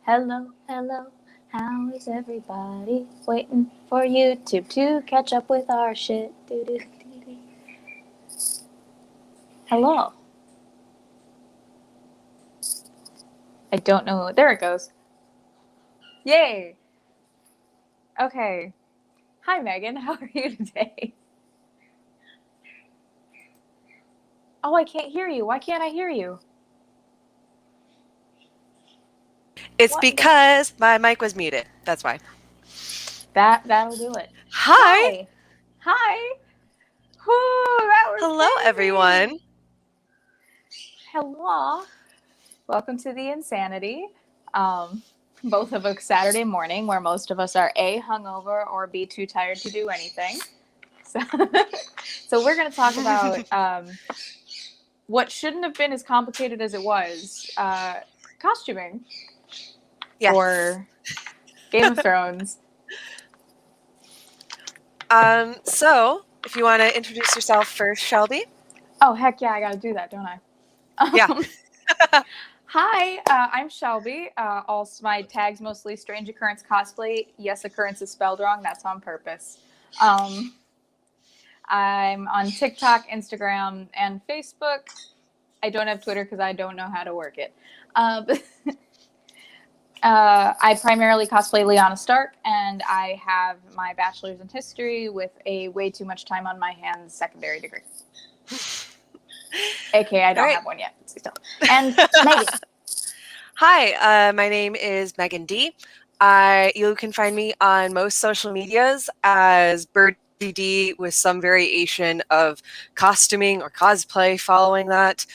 Hello, hello, how is everybody? Waiting for YouTube to catch up with our shit. Doo-doo-doo-doo. Hello. I don't know. There it goes. Yay. Okay. Hi, Megan. How are you today? Oh, I can't hear you. Why can't I hear you? It's What? because my mic was muted. That's why. That'll do it. Hi. Hi. Hi. Whoo, that was Hello, crazy. everyone. Hello. Welcome to the insanity. Both of a Saturday morning where most of us are A, hungover, or B, too tired to do anything. So, so we're going to talk about what shouldn't have been as complicated as it was, costuming Yes. for Game of Thrones. So, if you want to introduce yourself first, Shelby. Oh, heck yeah, I got to do that, don't I? Yeah. Hi, I'm Shelby. Also, my tag's mostly StrangeOccurance Cosplay. Yes, occurrence is spelled wrong. That's on purpose. I'm on TikTok, Instagram, and Facebook. I don't have Twitter because I don't know how to work it. I primarily cosplay Lyanna Stark, and I have my bachelor's in history with a way too much time on my hands secondary degree. AKA, I don't have one yet. Still. And Megan. Hi, my name is Meghan D. You can find me on most social medias as BirdieDee with some variation of costuming or cosplay following that,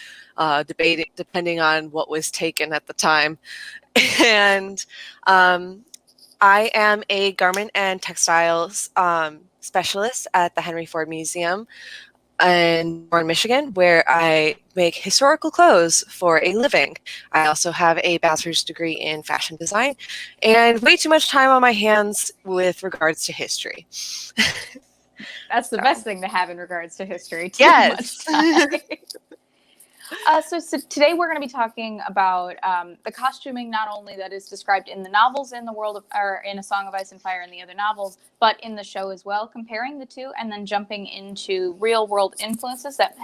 debating depending on what was taken at the time. And I am a garment and textiles specialist at the Henry Ford Museum in Warren, Michigan, where I make historical clothes for a living. I also have a bachelor's degree in fashion design and way too much time on my hands with regards to history. That's the best thing to have in regards to history. Too Yes. much time. So today we're going to be talking about the costuming, not only that is described in the novels in the world of, or in A Song of Ice and Fire and the other novels, but in the show as well, comparing the two and then jumping into real world influences that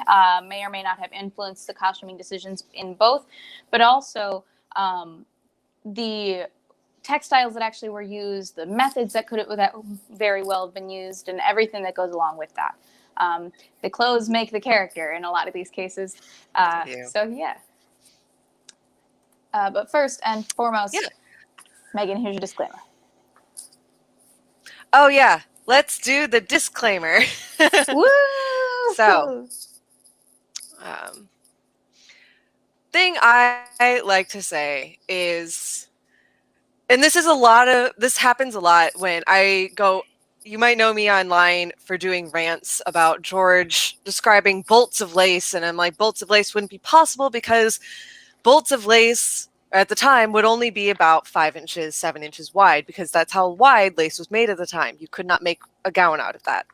may or may not have influenced the costuming decisions in both, but also the textiles that actually were used, the methods that very well have been used, and everything that goes along with that. The clothes make the character in a lot of these cases. So yeah. But first and foremost, Megan, here's your disclaimer. Oh yeah, let's do the disclaimer. Woo! So, thing I like to say is, and this happens a lot when I go, you might know me online for doing rants about George describing bolts of lace, and I'm like, bolts of lace wouldn't be possible because bolts of lace at the time would only be about 5 inches, 7 inches wide, because that's how wide lace was made at the time. You could not make a gown out of that,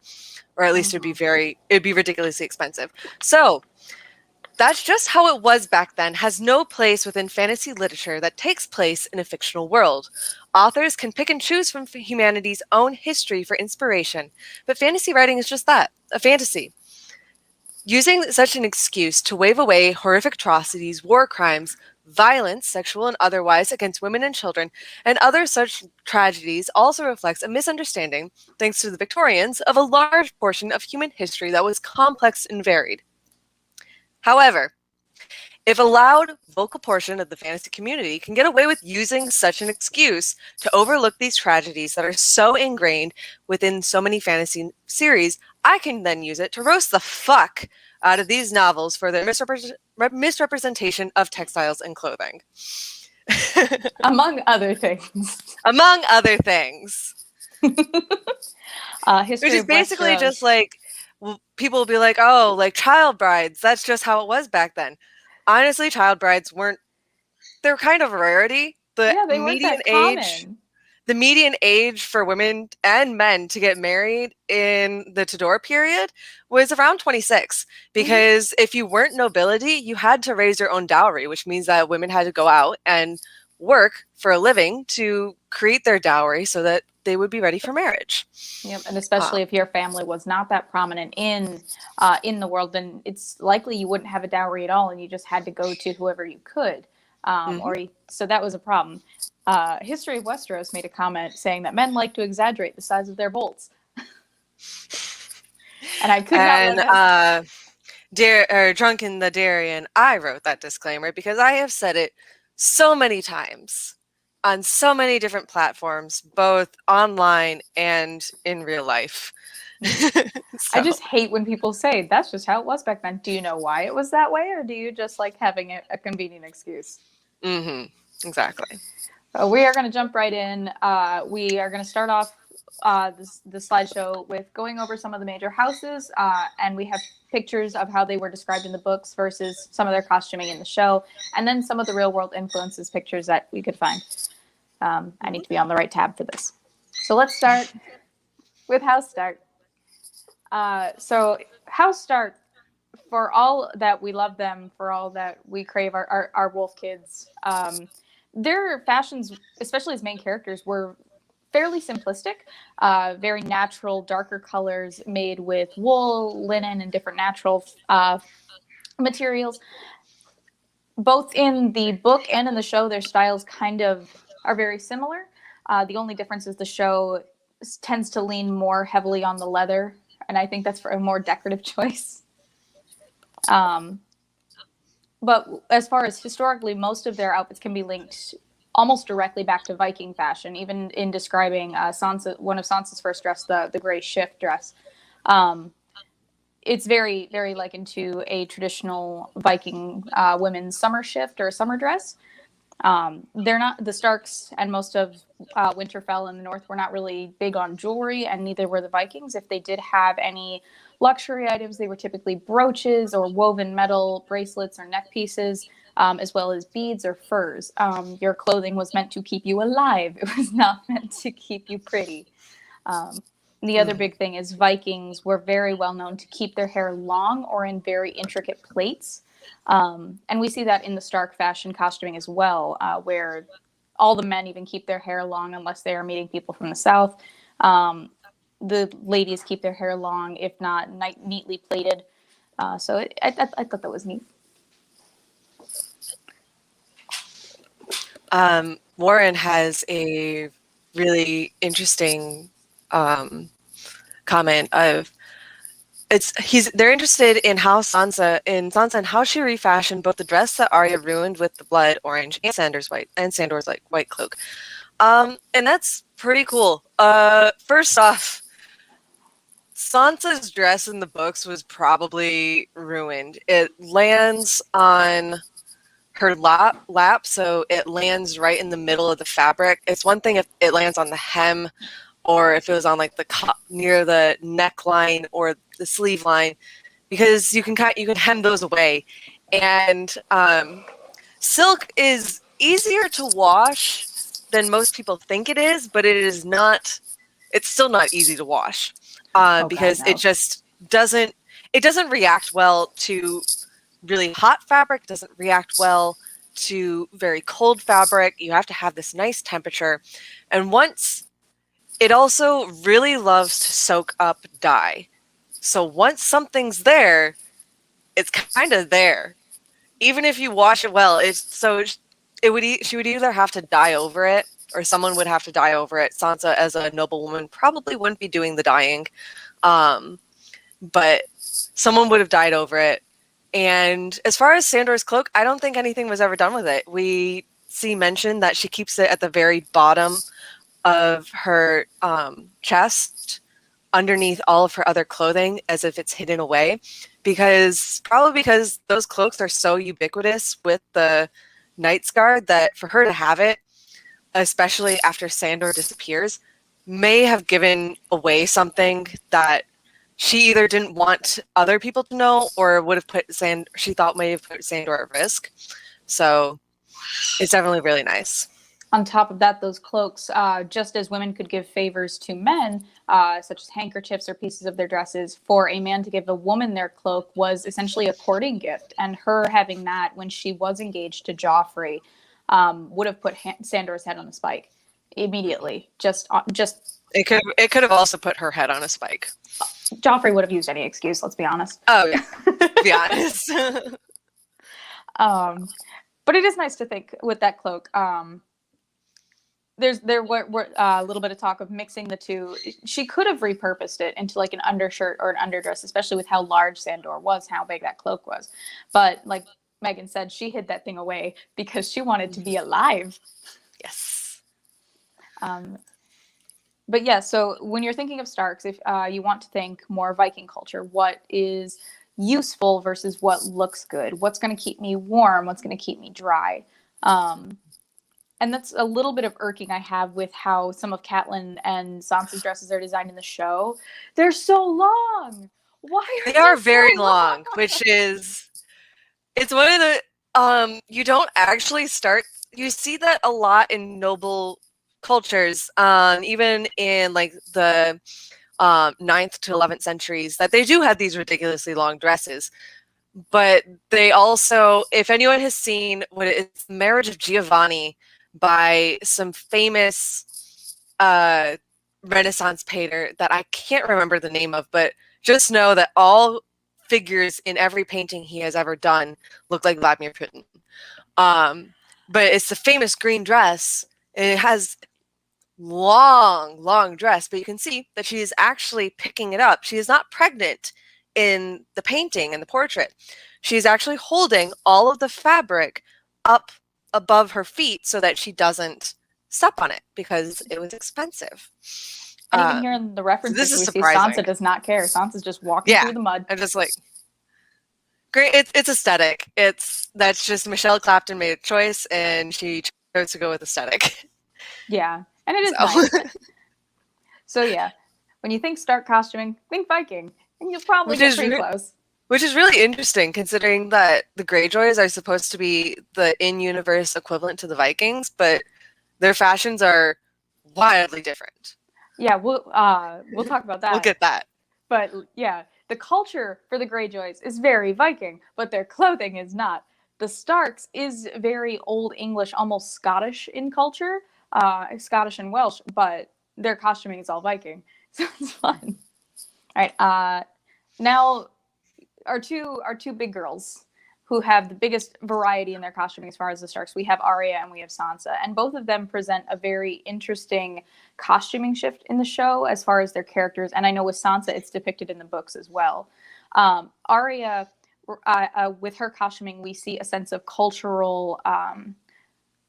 or at least it'd be ridiculously expensive. So that's just how it was back then, has no place within fantasy literature that takes place in a fictional world. Authors can pick and choose from humanity's own history for inspiration, but fantasy writing is just that, a fantasy. Using such an excuse to wave away horrific atrocities, war crimes, violence, sexual and otherwise, against women and children, and other such tragedies also reflects a misunderstanding, thanks to the Victorians, of a large portion of human history that was complex and varied. However, if a loud, vocal portion of the fantasy community can get away with using such an excuse to overlook these tragedies that are so ingrained within so many fantasy series, I can then use it to roast the fuck out of these novels for their misrepresentation of textiles and clothing. Among other things. Among other things. Which is basically just like, people will be like, oh, like child brides, that's just how it was back then. Honestly, child brides they're kind of a rarity. They weren't that common. The median age for women and men to get married in the Tudor period was around 26, because if you weren't nobility, you had to raise your own dowry, which means that women had to go out and work for a living to create their dowry so that they would be ready for marriage. Yep, and especially if your family was not that prominent in the world, then it's likely you wouldn't have a dowry at all, and you just had to go to whoever you could. So that was a problem. History of Westeros made a comment saying that men like to exaggerate the size of their bolts, and I could not let that. Drunken the Darien, I wrote that disclaimer because I have said it so many times on so many different platforms, both online and in real life. I just hate when people say that's just how it was back then. Do you know why it was that way, or do you just like having a convenient excuse? Exactly. We are going to jump right in. We are going to start off the slideshow with going over some of the major houses, and we have pictures of how they were described in the books versus some of their costuming in the show, and then some of the real world influences pictures that we could find. I need to be on the right tab for this. So let's start with House Stark. So House Stark, for all that we love them, for all that we crave our wolf kids, their fashions, especially as main characters, were fairly simplistic, very natural, darker colors made with wool, linen, and different natural materials. Both in the book and in the show, their styles kind of are very similar. The only difference is the show tends to lean more heavily on the leather, and I think that's for a more decorative choice. But as far as historically, most of their outfits can be linked almost directly back to Viking fashion, even in describing Sansa, one of Sansa's first dress, the gray shift dress. It's very, very likened to a traditional Viking women's summer shift or summer dress. They're not, the Starks and most of Winterfell in the north were not really big on jewelry, and neither were the Vikings. If they did have any luxury items, they were typically brooches or woven metal bracelets or neck pieces, as well as beads or furs. Your clothing was meant to keep you alive. It was not meant to keep you pretty. The other big thing is Vikings were very well known to keep their hair long or in very intricate plaits. And we see that in the Stark fashion costuming as well, where all the men even keep their hair long unless they are meeting people from the south. The ladies keep their hair long, if not neatly plaited. I thought that was neat. Warren has a really interesting comment of they're interested in how Sansa and how she refashioned both the dress that Arya ruined with the blood orange and Sandor's white cloak. And that's pretty cool. First off, Sansa's dress in the books was probably ruined. It lands on her lap, so it lands right in the middle of the fabric. It's one thing if it lands on the hem, or if it was on like near the neckline or the sleeve line, because you can hem those away. And silk is easier to wash than most people think it is, but it is not. It's still not easy to wash because it just doesn't react well to really hot fabric. It doesn't react well to very cold fabric. You have to have this nice temperature, and it also really loves to soak up dye. So once something's there, it's kind of there. Even if you wash it well, she would either have to dye over it, or someone would have to dye over it. Sansa, as a noble woman, probably wouldn't be doing the dyeing, but someone would have dyed over it. And as far as Sandor's cloak, I don't think anything was ever done with it. We see mention that she keeps it at the very bottom of her chest, underneath all of her other clothing, as if it's hidden away, because those cloaks are so ubiquitous with the Knight's Guard that for her to have it, especially after Sandor disappears, may have given away something that she either didn't want other people to know, or would have she thought may have put Sandor at risk. So it's definitely really nice. On top of that, those cloaks, just as women could give favors to men, such as handkerchiefs or pieces of their dresses, for a man to give a woman their cloak was essentially a courting gift. And her having that when she was engaged to Joffrey would have put Sandor's head on a spike immediately. Just It could have also put her head on a spike. Joffrey would have used any excuse. Let's be honest. Oh yeah, to be honest. But it is nice to think with that cloak. There were a little bit of talk of mixing the two. She could have repurposed it into like an undershirt or an underdress, especially with how large Sandor was, how big that cloak was. But like Meghan said, she hid that thing away because she wanted to be alive. Yes. But yeah, so when you're thinking of Starks, if you want to think more Viking culture, what is useful versus what looks good? What's going to keep me warm? What's going to keep me dry? And that's a little bit of irking I have with how some of Catelyn and Sansa's dresses are designed in the show. They're so long. Why are they are so very long, which is it's one of the you don't actually start. You see that a lot in noble cultures, even in like the 9th to 11th centuries, that they do have these ridiculously long dresses. But they also, if anyone has seen what it's the Marriage of Giovanni by some famous Renaissance painter that I can't remember the name of, but just know that all figures in every painting he has ever done look like Vladimir Putin. But it's the famous green dress, and it has long dress, but you can see that she is actually picking it up. She is not pregnant in the painting and the portrait. She's actually holding all of the fabric up above her feet so that she doesn't step on it because it was expensive. And even here in the references, this is we surprising. see Sansa does not care. Sansa's just walking through the mud. I'm just like, great. It's aesthetic. That's just Michelle Clapton made a choice, and she chose to go with aesthetic. Yeah, and it is nice. So yeah, when you think Stark costuming, think Viking, and you'll probably get pretty close. Which is really interesting, considering that the Greyjoys are supposed to be the in-universe equivalent to the Vikings, but their fashions are wildly different. Yeah, we'll talk about that. We'll get that. But yeah, the culture for the Greyjoys is very Viking, but their clothing is not. The Starks is very Old English, almost Scottish in culture, Scottish and Welsh, but their costuming is all Viking, so it's fun. All right, now our two big girls who have the biggest variety in their costuming as far as the Starks. We have Arya and we have Sansa, and both of them present a very interesting costuming shift in the show as far as their characters. And I know with Sansa, it's depicted in the books as well. Arya, with her costuming, we see a sense of cultural,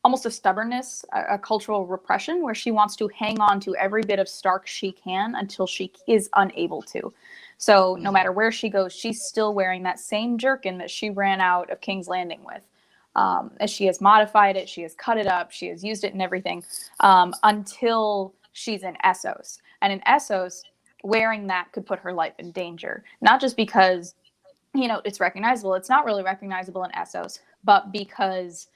almost a stubbornness, a cultural repression, where she wants to hang on to every bit of Stark she can until she is unable to. So no matter where she goes, she's still wearing that same jerkin that she ran out of King's Landing with. As she has modified it, she has cut it up, she has used it in everything, until she's in Essos. And in Essos, wearing that could put her life in danger. Not just because, it's recognizable. It's not really recognizable in Essos, but because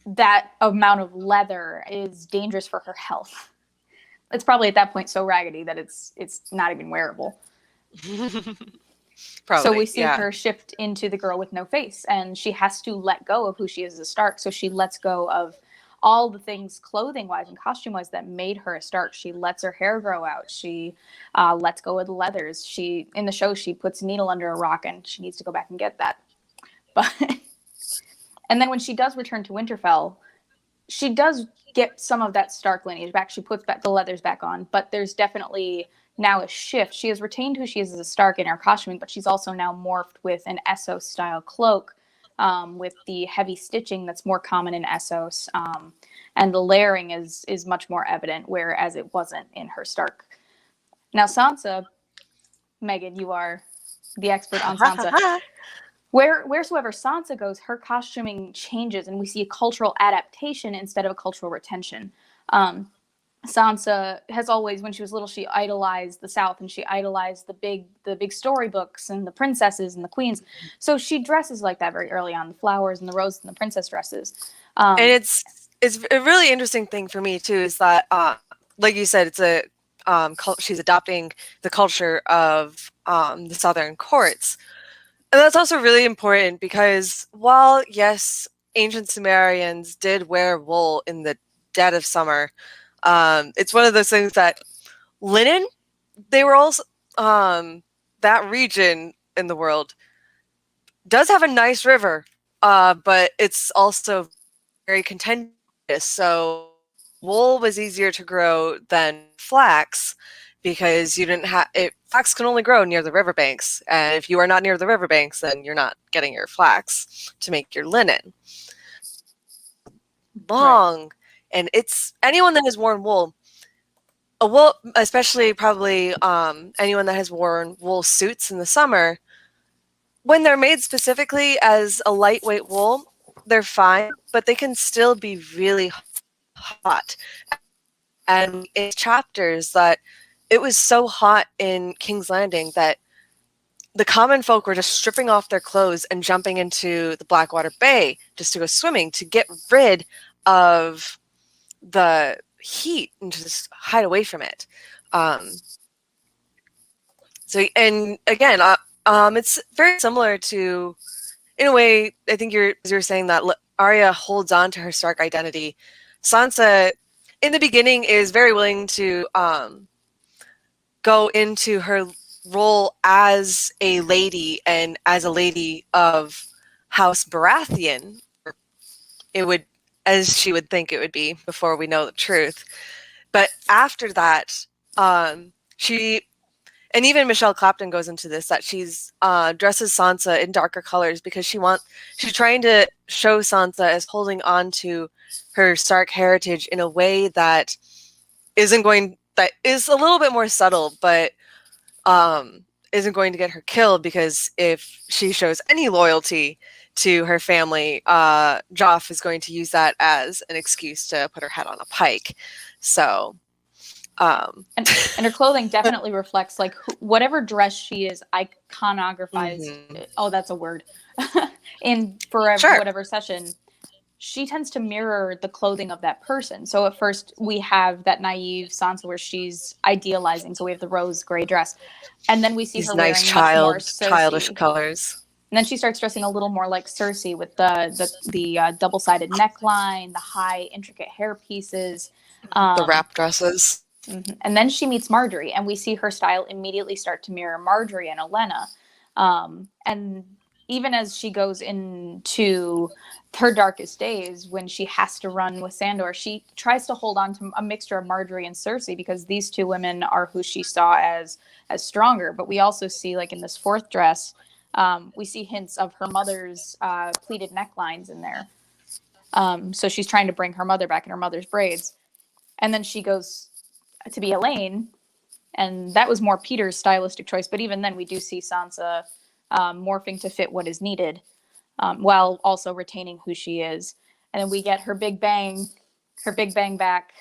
that amount of leather is dangerous for her health. It's probably at that point so raggedy that it's not even wearable. Probably, so we see her shift into the girl with no face, and she has to let go of who she is as a Stark. So she lets go of all the things clothing wise and costume wise that made her a Stark. She lets her hair grow out. She lets go of the leathers. In the show, she puts a needle under a rock, and she needs to go back and get that. But and then when she does return to Winterfell, she does get some of that Stark lineage back. She puts back the leathers back on, but there's definitely now a shift. She has retained who she is as a Stark in her costuming, but she's also now morphed with an Essos style cloak, with the heavy stitching that's more common in Essos, and the layering is much more evident, whereas it wasn't in her Stark. Now Sansa, Meghan, you are the expert on Sansa. Wheresoever Sansa goes, her costuming changes, and we see a cultural adaptation instead of a cultural retention. Sansa has always, when she was little, she idolized the South, and she idolized the big storybooks and the princesses and the queens. So she dresses like that very early on, the flowers and the roses and the princess dresses. And it's a really interesting thing for me too, is that like you said, it's she's adopting the culture of the Southern courts. And that's also really important because while, yes, ancient Sumerians did wear wool in the dead of summer. It's one of those things that linen, they were also, that region in the world does have a nice river, but it's also very contentious. So wool was easier to grow than flax because you didn't have it. Flax can only grow near the riverbanks, and if you are not near the riverbanks, then you're not getting your flax to make your linen. Long, right. And it's anyone that has worn wool. A wool, especially probably anyone that has worn wool suits in the summer, when they're made specifically as a lightweight wool, they're fine, but they can still be really hot. And in chapters that it was so hot in King's Landing that the common folk were just stripping off their clothes and jumping into the Blackwater Bay just to go swimming to get rid of the heat and just hide away from it. So, and again, it's very similar to, in a way, I think you're saying that Arya holds on to her Stark identity. Sansa, in the beginning, is very willing to go into her role as a lady and as a lady of House Baratheon. It would, as she would think it would be before we know the truth. But after that, she, and even Michelle Clapton goes into this, that she's dresses Sansa in darker colors because she's trying to show Sansa as holding on to her Stark heritage in a way that is a little bit more subtle, but isn't going to get her killed, because if she shows any loyalty to her family, Joff is going to use that as an excuse to put her head on a pike. So, and her clothing definitely reflects like whatever dress she is iconographized. Mm-hmm. Oh, that's a word. In forever, sure. Whatever session, she tends to mirror the clothing of that person. So at first we have that naive Sansa where she's idealizing. So we have the rose gray dress, and then we see her nice wearing much more childish colors. And then she starts dressing a little more like Cersei with the double-sided neckline, the high intricate hair pieces, the wrap dresses. Mm-hmm. And then she meets Marjorie, and we see her style immediately start to mirror Marjorie and Olenna. And even as she goes into her darkest days, when she has to run with Sandor, she tries to hold on to a mixture of Marjorie and Cersei, because these two women are who she saw as stronger. But we also see, like in this fourth dress, we see hints of her mother's pleated necklines in there. So she's trying to bring her mother back in her mother's braids. And then she goes to be Elaine, and that was more Peter's stylistic choice. But even then, we do see Sansa morphing to fit what is needed, while also retaining who she is. And then we get her big bang back.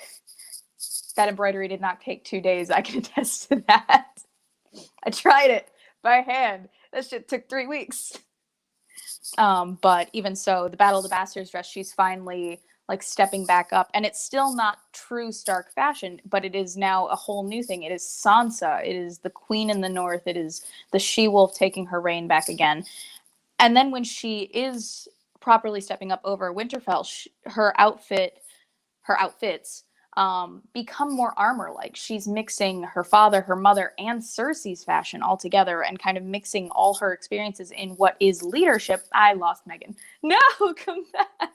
That embroidery did not take 2 days. I can attest to that. I tried it by hand. That shit took 3 weeks. But even so, the Battle of the Bastards dress, she's finally like stepping back up, and it's still not true Stark fashion, but it is now a whole new thing. It is Sansa. It is the queen in the north. It is the she-wolf taking her reign back again. And then when she is properly stepping up over Winterfell, her outfits become more armor-like. She's mixing her father, her mother, and Cersei's fashion all together, and kind of mixing all her experiences in what is leadership. I lost Meghan. No, come back.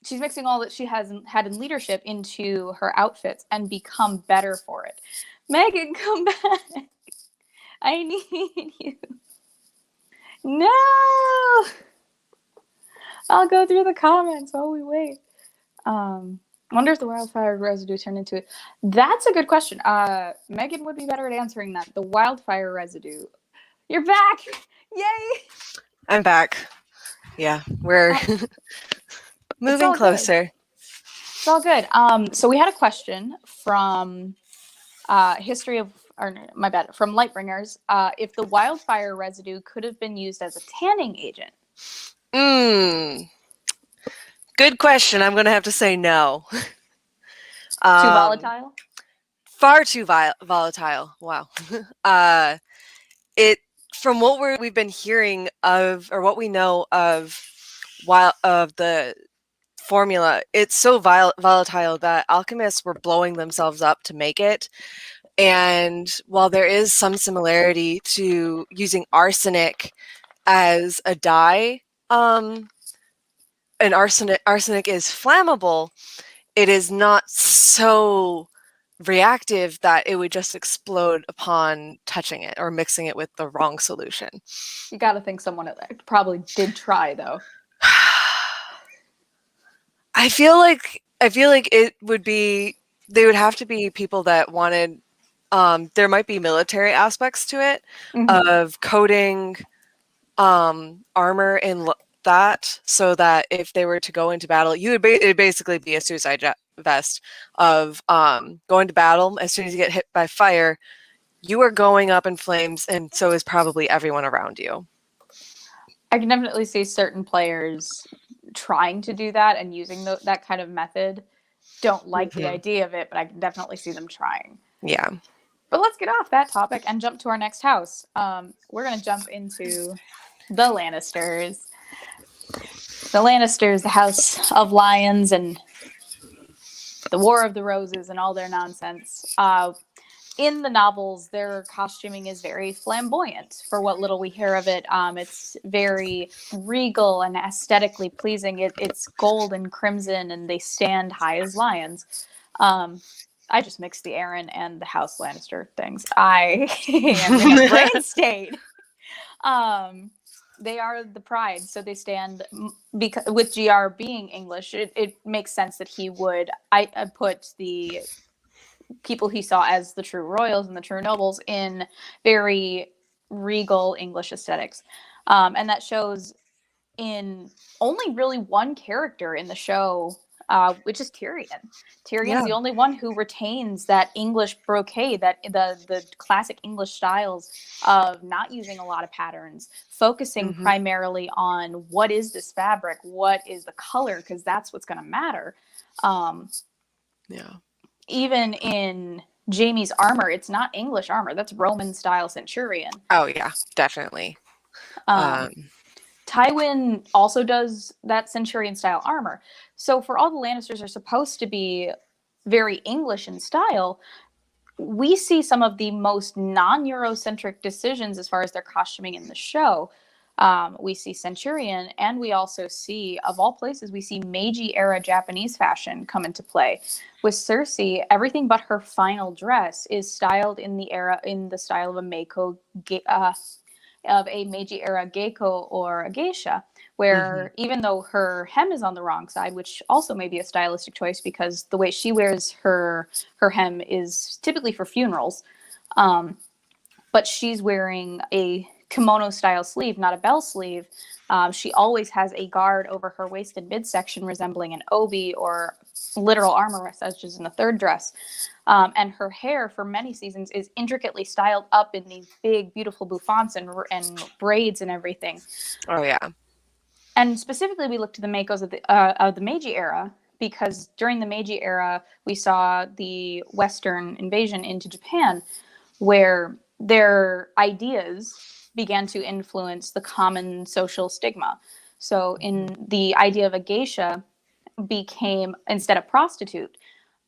She's mixing all that she has had in leadership into her outfits and become better for it. Meghan, come back. I need you. No! I'll go through the comments while we wait. Wonder if the wildfire residue turned into it. That's a good question. Meghan would be better at answering that. The wildfire residue. You're back! Yay! I'm back. Yeah, we're moving closer. Good. It's all good. So we had a question from from Lightbringers. If the wildfire residue could have been used as a tanning agent. Good question. I'm going to have to say no. Too volatile? Far too volatile. Wow. from what we've been hearing of, or what we know of, the formula, it's so volatile that alchemists were blowing themselves up to make it. And while there is some similarity to using arsenic as a dye, and arsenic is flammable, it is not so reactive that it would just explode upon touching it or mixing it with the wrong solution. You got to think someone probably did try, though. I feel like it would be, they would have to be people that wanted, there might be military aspects to it, of coating armor in that, so that if they were to go into battle, it'd basically be a suicide vest of going to battle. As soon as you get hit by fire, you are going up in flames, and so is probably everyone around you. I can definitely see certain players trying to do that and using that kind of method. Don't like the idea of it, but I can definitely see them trying. Yeah. But let's get off that topic and jump to our next house. We're going to jump into the Lannisters. The Lannisters, the House of Lions and the War of the Roses and all their nonsense. In the novels, their costuming is very flamboyant for what little we hear of it. It's very regal and aesthetically pleasing. It's gold and crimson, and they stand high as lions. I just mixed the Aaron and the House Lannister things. I am in a brain state. They are the pride, so they stand, because with GR being English, it makes sense that he would I put the people he saw as the true royals and the true nobles in very regal English aesthetics. And that shows in only really one character in the show, which is Tyrion. Tyrion's the only one who retains that English brocade, that the classic English styles of not using a lot of patterns, focusing primarily on what is this fabric, what is the color, because that's what's going to matter. Even in Jaime's armor, it's not English armor. That's Roman style centurion. Oh yeah, definitely. Tywin also does that centurion style armor. So for all the Lannisters are supposed to be very English in style, we see some of the most non-Eurocentric decisions as far as their costuming in the show. We see Centurion, and we also see, of all places, we see Meiji era Japanese fashion come into play. With Cersei, everything but her final dress is styled in the style of a Meiji era geiko or a geisha, where even though her hem is on the wrong side, which also may be a stylistic choice because the way she wears her hem is typically for funerals, but she's wearing a kimono style sleeve, not a bell sleeve. She always has a guard over her waist and midsection resembling an obi or literal armor, such as in the third dress. And her hair for many seasons is intricately styled up in these big, beautiful bouffants and braids and everything. Oh yeah. And specifically, we look to the Makos of the Meiji era, because during the Meiji era, we saw the Western invasion into Japan, where their ideas began to influence the common social stigma. So in the idea of a geisha became, instead of prostitute,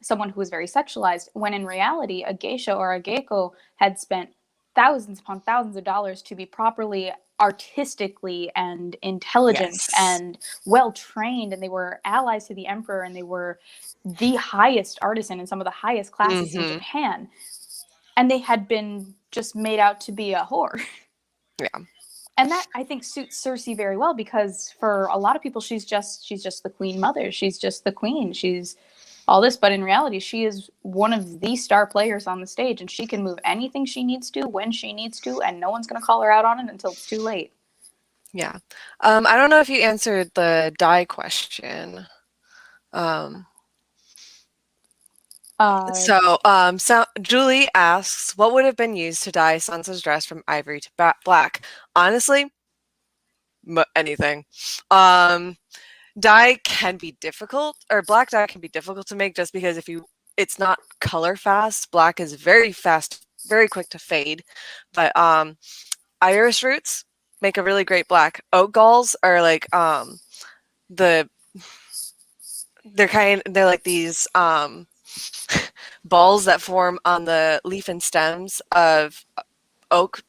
someone who was very sexualized, when in reality, a geisha or a geiko had spent thousands upon thousands of dollars to be properly artistically and intelligent and well trained, and they were allies to the emperor, and they were the highest artisan in some of the highest classes in Japan, and they had been just made out to be a whore. Yeah. And that, I think, suits Cersei very well, because for a lot of people, she's just the queen mother. She's just the queen. She's all this, but in reality, she is one of the star players on the stage, and she can move anything she needs to when she needs to, and no one's going to call her out on it until it's too late. Yeah. I don't know if you answered the dye question. So Julie asks, what would have been used to dye Sansa's dress from ivory to black? Honestly, anything. Dye can be difficult, or black dye can be difficult to make, just because it's not color fast. Black is very fast, very quick to fade. But iris roots make a really great black. Oak galls are like the they're like these balls that form on the leaf and stems of oak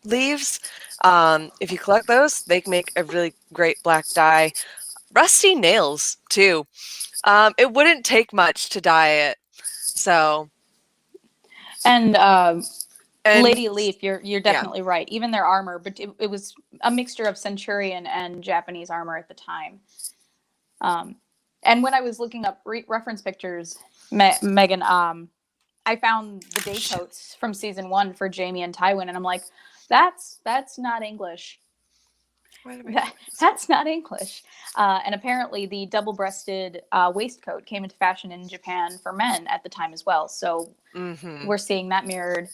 leaves. If you collect those, they can make a really great black dye. Rusty nails too. It wouldn't take much to dye it. So And and Lady Leaf, you're yeah. definitely right. Even their armor, but it was a mixture of Centurion and Japanese armor at the time. And when I was looking up reference pictures, Meghan, I found the day coats from season 1 for Jamie and Tywin, and I'm like, that's not English. That's not English. And apparently, the double-breasted waistcoat came into fashion in Japan for men at the time as well. So we're seeing that mirrored.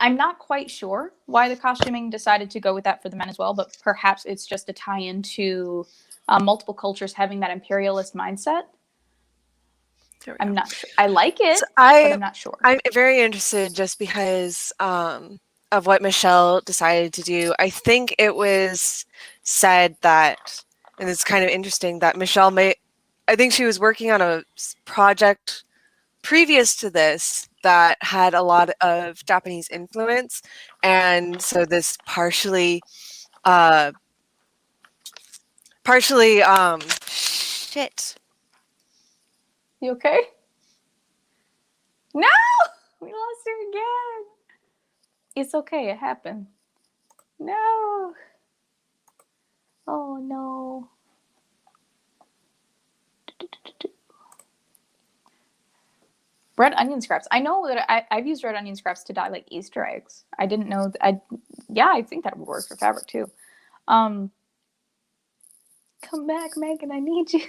I'm not quite sure why the costuming decided to go with that for the men as well, but perhaps it's just a tie-in to multiple cultures having that imperialist mindset. I'm not sure. I like it, so but I'm not sure. I'm very interested just because of what Michelle decided to do. I think it was said that, and it's kind of interesting that Michelle I think she was working on a project previous to this that had a lot of Japanese influence, and so this partially shit. You okay? No! We lost her again. It's okay. It happened. No. Oh, no. Red onion scraps. I know that I've used red onion scraps to dye like Easter eggs. I didn't know that. I think that would work for fabric too. Come back, Meghan. I need you.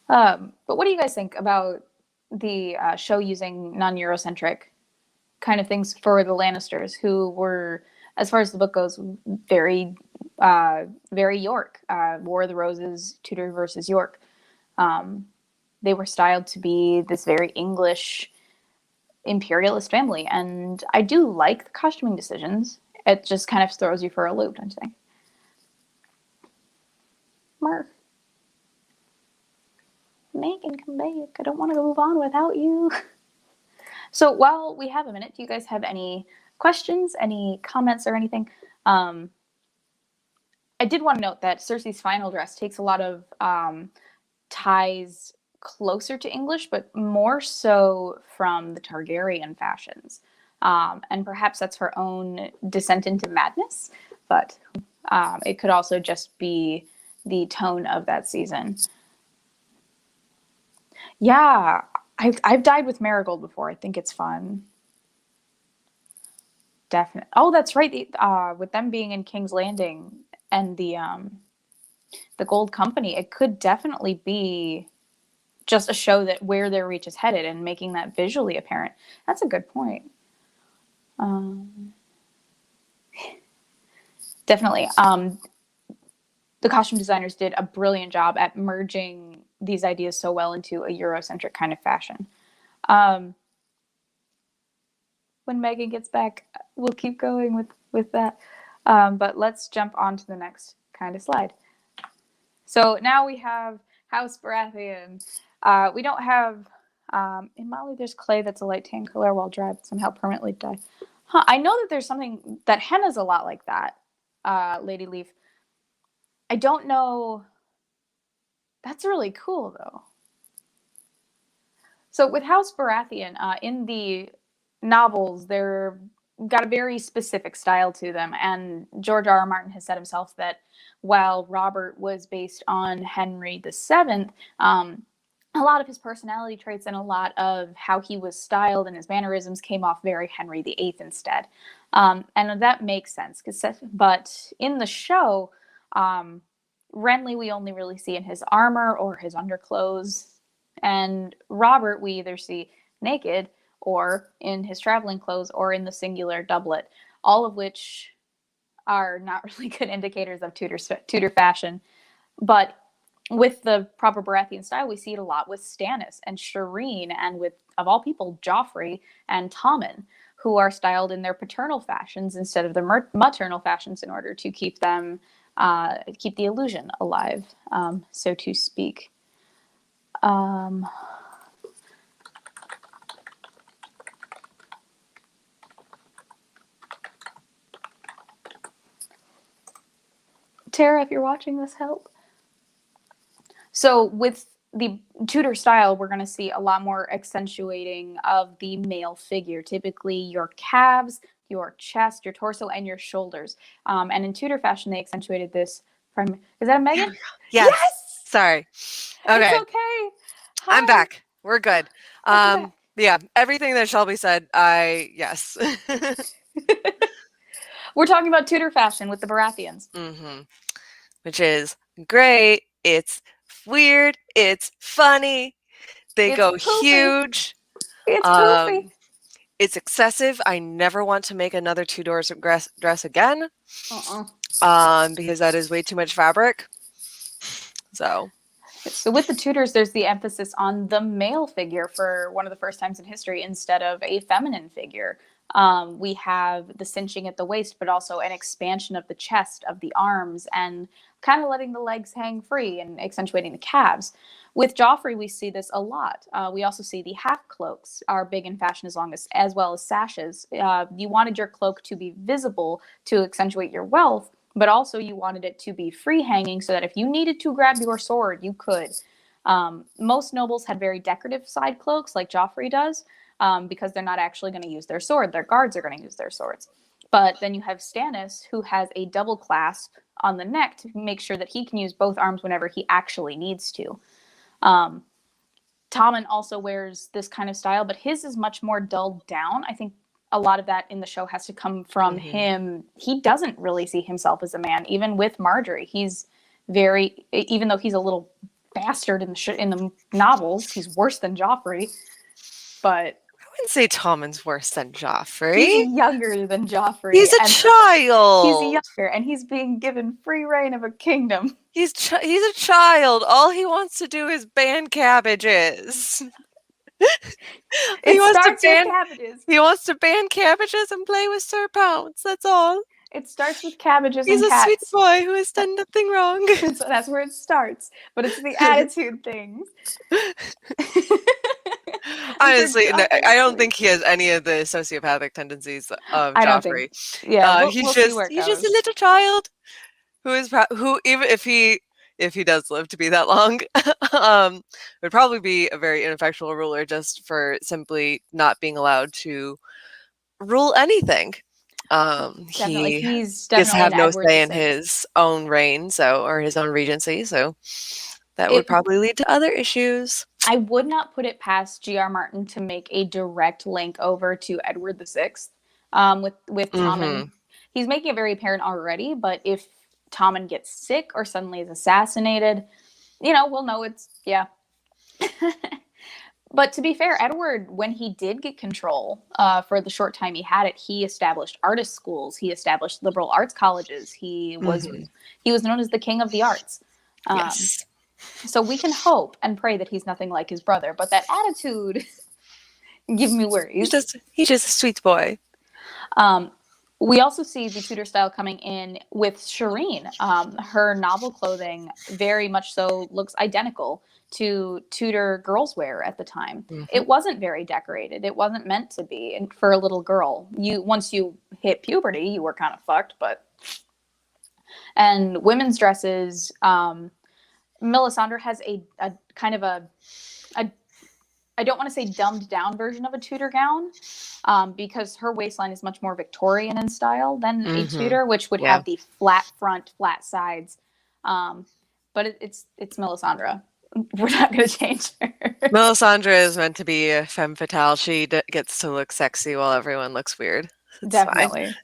But what do you guys think about the show using non-Eurocentric kind of things for the Lannisters, who were, as far as the book goes, very York. War of the Roses, Tudor versus York. They were styled to be this very English imperialist family, and I do like the costuming decisions. It just kind of throws you for a loop, don't you think? Mark. Meghan, come back. I don't want to move on without you. So while we have a minute, do you guys have any questions, any comments, or anything? I did want to note that Cersei's final dress takes a lot of ties closer to English, but more so from the Targaryen fashions. And perhaps that's her own descent into madness, but it could also just be the tone of that season. Yeah, I've dyed with marigold before. I think it's fun. Definitely. Oh, that's right. With them being in King's Landing and the Gold Company, it could definitely be just a show that where their reach is headed and making that visually apparent. That's a good point. Definitely. The costume designers did a brilliant job at merging these ideas so well into a Eurocentric kind of fashion. When Meghan gets back, we'll keep going with that. But let's jump on to the next kind of slide. So now we have House Baratheon. We don't have, in Molly, there's clay that's a light tan color while dry, but somehow permanently dyed. Huh, I know that there's something, that henna's a lot like that, Lady Leaf. I don't know. That's really cool, though. So with House Baratheon, in the novels, they're got a very specific style to them, and George R. R. Martin has said himself that while Robert was based on Henry VII, a lot of his personality traits and a lot of how he was styled and his mannerisms came off very Henry VIII instead. And that makes sense. But in the show, Renly we only really see in his armor or his underclothes. And Robert we either see naked or in his traveling clothes or in the singular doublet, all of which are not really good indicators of Tudor fashion. But with the proper Baratheon style, we see it a lot with Stannis and Shireen and with, of all people, Joffrey and Tommen, who are styled in their paternal fashions instead of their maternal fashions in order to keep them keep the illusion alive, so to speak. Tara, if you're watching this, help. So with the Tudor style, we're going to see a lot more accentuating of the male figure, typically your calves, your chest, your torso, and your shoulders. And in Tudor fashion, they accentuated this from, is that a Meghan? Yes! Sorry. Okay. It's okay. Hi. I'm back. We're good. Welcome back. Yeah, everything that Shelby said, yes. We're talking about Tudor fashion with the Baratheons. Which is great. It's weird. It's funny. They go poofy. huge. It's poofy. It's excessive. I never want to make another Tudor dress again. Because that is way too much fabric. So with the Tudors, there's the emphasis on the male figure for one of the first times in history instead of a feminine figure. We have the cinching at the waist, but also an expansion of the chest, of the arms, and kind of letting the legs hang free and accentuating the calves. With Joffrey, we see this a lot. We also see the half cloaks are big in fashion as well as sashes. You wanted your cloak to be visible to accentuate your wealth, but also you wanted it to be free hanging so that if you needed to grab your sword, you could. Most nobles had very decorative side cloaks like Joffrey does, because they're not actually going to use their sword. Their guards are going to use their swords. But then you have Stannis, who has a double clasp on the neck to make sure that he can use both arms whenever he actually needs to. Tommen also wears this kind of style, but his is much more dulled down. I think a lot of that in the show has to come from him. He doesn't really see himself as a man, even with Marjorie. He's very, even though he's a little bastard in the novels, he's worse than Joffrey. But I wouldn't say Tommen's worse than Joffrey. He's younger than Joffrey. He's a child. He's younger, and he's being given free reign of a kingdom. He's a child. All he wants to do is ban cabbages. He wants to ban cabbages and play with Sir Pounce. That's all. It starts with cabbages and cats. He's a sweet boy who has done nothing wrong. So that's where it starts. But it's the attitude things. Honestly, I don't think he has any of the sociopathic tendencies of Joffrey. He's just a little child who even if he does live to be that long, would probably be a very ineffectual ruler just for simply not being allowed to rule anything. He gets to have no say in his own reign, or his own regency, so that would probably lead to other issues. I would not put it past G.R. Martin to make a direct link over to Edward VI with Tommen. He's making it very apparent already, but if Tommen gets sick or suddenly is assassinated, we'll know it's, yeah. But to be fair, Edward, when he did get control for the short time he had it, he established artist schools. He established liberal arts colleges. He was known as the king of the arts. Yes. So we can hope and pray that he's nothing like his brother, but that attitude gives me worries. He's just a sweet boy. We also see the Tudor style coming in with Shireen. Her novel clothing very much so looks identical to Tudor girls' wear at the time. It wasn't very decorated. It wasn't meant to be. And for a little girl, once you hit puberty, you were kind of fucked. And women's dresses, Melisandre has a kind of a I don't want to say dumbed down version of a Tudor gown, because her waistline is much more Victorian in style than a Tudor, which would have the flat front, flat sides. But it's Melisandre. We're not going to change her. Melisandre is meant to be a femme fatale. She gets to look sexy while everyone looks weird. It's definitely.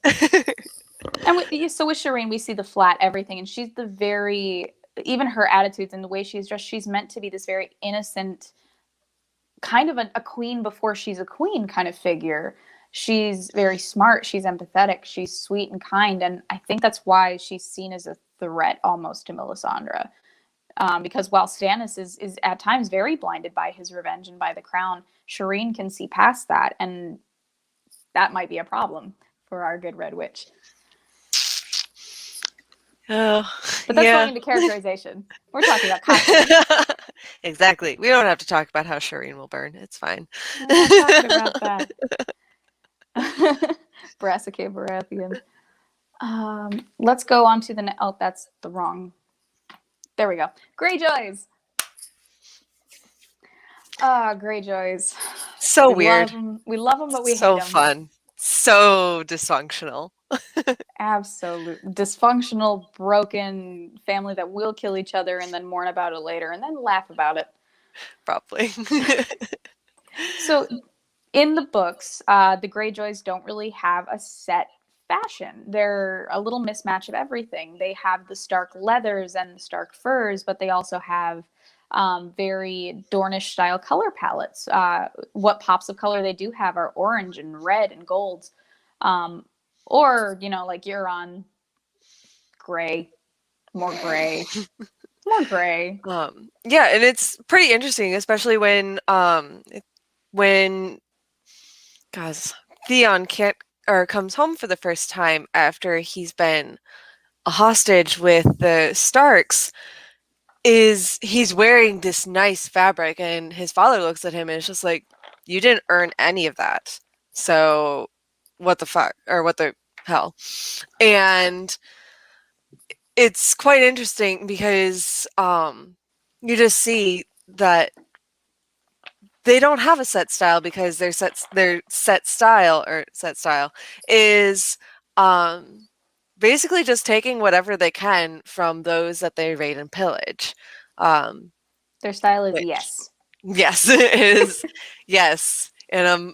And so with Shireen, we see the flat everything, and she's even her attitudes and the way she's dressed, she's meant to be this very innocent, kind of a queen before she's a queen kind of figure. She's very smart. She's empathetic. She's sweet and kind. And I think that's why she's seen as a threat almost to Melisandre. Because while Stannis is at times very blinded by his revenge and by the crown, Shireen can see past that. And that might be a problem for our good Red Witch. Oh, But that's yeah. going into characterization. We're talking about costuming. Exactly. We don't have to talk about how Shireen will burn. It's fine. We're not talking about that. Brassica Baratheon. Let's go on to the oh, that's the wrong. There we go. Greyjoys. Greyjoys. So We weird. we love them, but we hate So them. fun. So dysfunctional. Absolute dysfunctional, broken family that will kill each other and then mourn about it later and then laugh about it. Probably. So, in the books, the Greyjoys don't really have a set fashion. They're a little mismatch of everything. They have the Stark leathers and the Stark furs, but they also have very Dornish style color palettes. What pops of color they do have are orange and red and golds. Or, like Euron, gray, more gray, more gray. Yeah, and it's pretty interesting, especially when guys, Theon can't or comes home for the first time after he's been a hostage with the Starks. He's wearing this nice fabric, and his father looks at him and is just like, "You didn't earn any of that. So, what the fuck or what the hell?" And it's quite interesting because you just see that they don't have a set style because their set style is basically just taking whatever they can from those that they raid and pillage. Their style is Which, yes. Yes, it is. Yes. And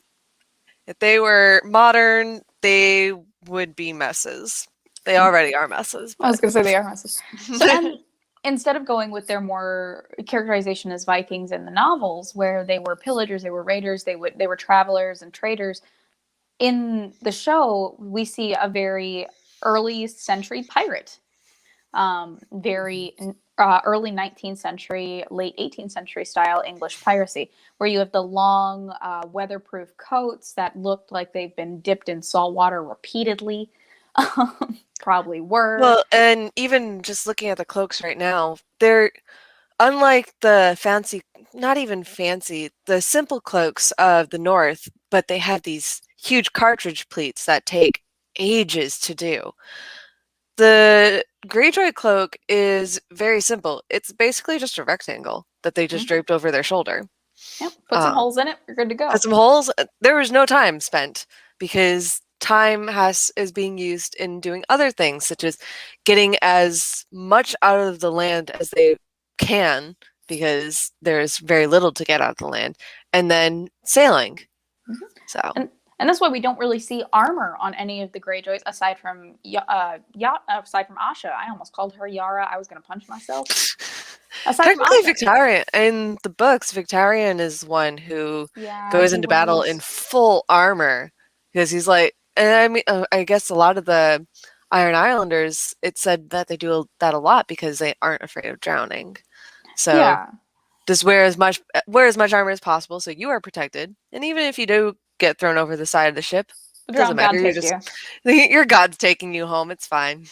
if they were modern, they would be messes. They already are messes. I was going to say they are messes. So, and instead of going with their more characterization as Vikings in the novels, where they were pillagers, they were raiders, they were travelers and traders, in the show we see a very early century pirate, very early 19th century, late 18th century style English piracy, where you have the long weatherproof coats that looked like they've been dipped in salt water repeatedly. Probably were. Well, and even just looking at the cloaks right now, they're unlike the fancy, not even fancy, the simple cloaks of the North, but they have these huge cartridge pleats that take ages to do. The Greyjoy cloak is very simple. It's basically just a rectangle that they just draped over their shoulder. Yep. Put some holes in it, you're good to go. Put some holes. There was no time spent because time is being used in doing other things, such as getting as much out of the land as they can, because there's very little to get out of the land, and then sailing. So. And that's why we don't really see armor on any of the Greyjoys aside from Asha. I almost called her Yara. I was going to punch myself. Technically, Victarion in the books, Victarion is one who goes into battle in full armor because he's like, and I mean, I guess a lot of the Iron Islanders, it said that they do that a lot because they aren't afraid of drowning. So just wear as much armor as possible so you are protected, and even if you do get thrown over the side of the ship, it doesn't matter. Your God's taking you home. It's fine.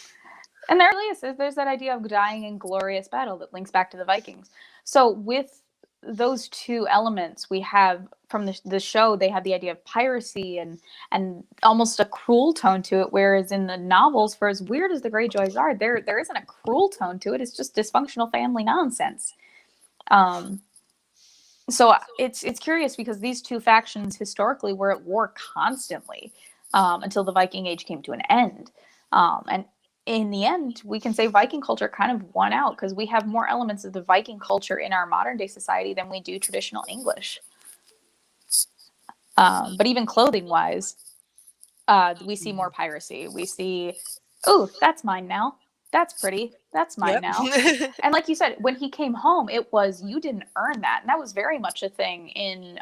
And there's that idea of dying in glorious battle that links back to the Vikings. So with those two elements, we have from the show, they have the idea of piracy and almost a cruel tone to it, whereas in the novels, for as weird as the Greyjoys are, there isn't a cruel tone to it. It's just dysfunctional family nonsense. So it's curious because these two factions historically were at war constantly until the Viking Age came to an end. And in the end, we can say Viking culture kind of won out because we have more elements of the Viking culture in our modern day society than we do traditional English. But even clothing wise, we see more piracy. We see, oh, that's mine now. That's pretty. That's mine now. And like you said, when he came home, it was you didn't earn that, and that was very much a thing in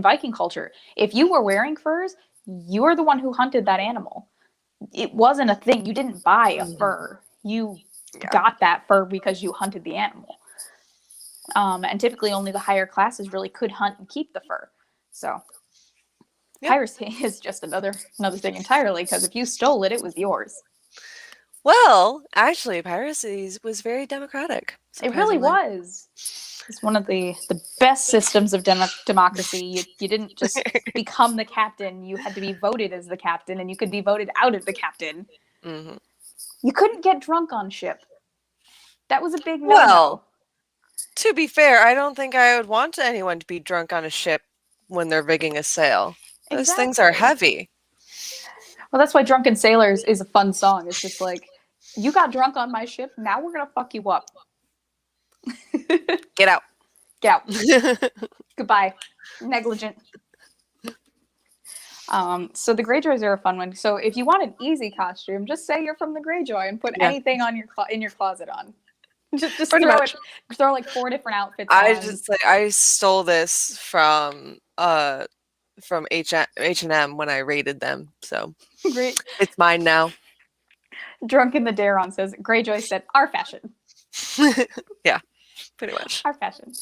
Viking culture. If you were wearing furs, you were the one who hunted that animal. It wasn't a thing. You didn't buy a fur. You got that fur because you hunted the animal. And typically only the higher classes really could hunt and keep the fur. So Yeah. Piracy is just another thing entirely, because if you stole it, it was yours. Well, actually, piracy was very democratic. It really Surprisingly. was. It's one of the best systems of democracy. You didn't just become the captain. You had to be voted as the captain, and you could be voted out of the captain. Mm-hmm. You couldn't get drunk on ship. That was a big no-no. Well, to be fair, I don't think I would want anyone to be drunk on a ship when they're rigging a sail. Those things are heavy. Well, that's why Drunken Sailors is a fun song. It's just like, you got drunk on my ship, now we're going to fuck you up. Get out. Get out. Goodbye. Negligent. So the Greyjoys are a fun one. So if you want an easy costume, just say you're from the Greyjoy and put anything on your in your closet on. Just throw like 4 different outfits on. I stole this from H&M when I raided them. So Great. It's mine now. Drunk in the Daron says, Greyjoy said, our fashion. Yeah, pretty much. Our fashion.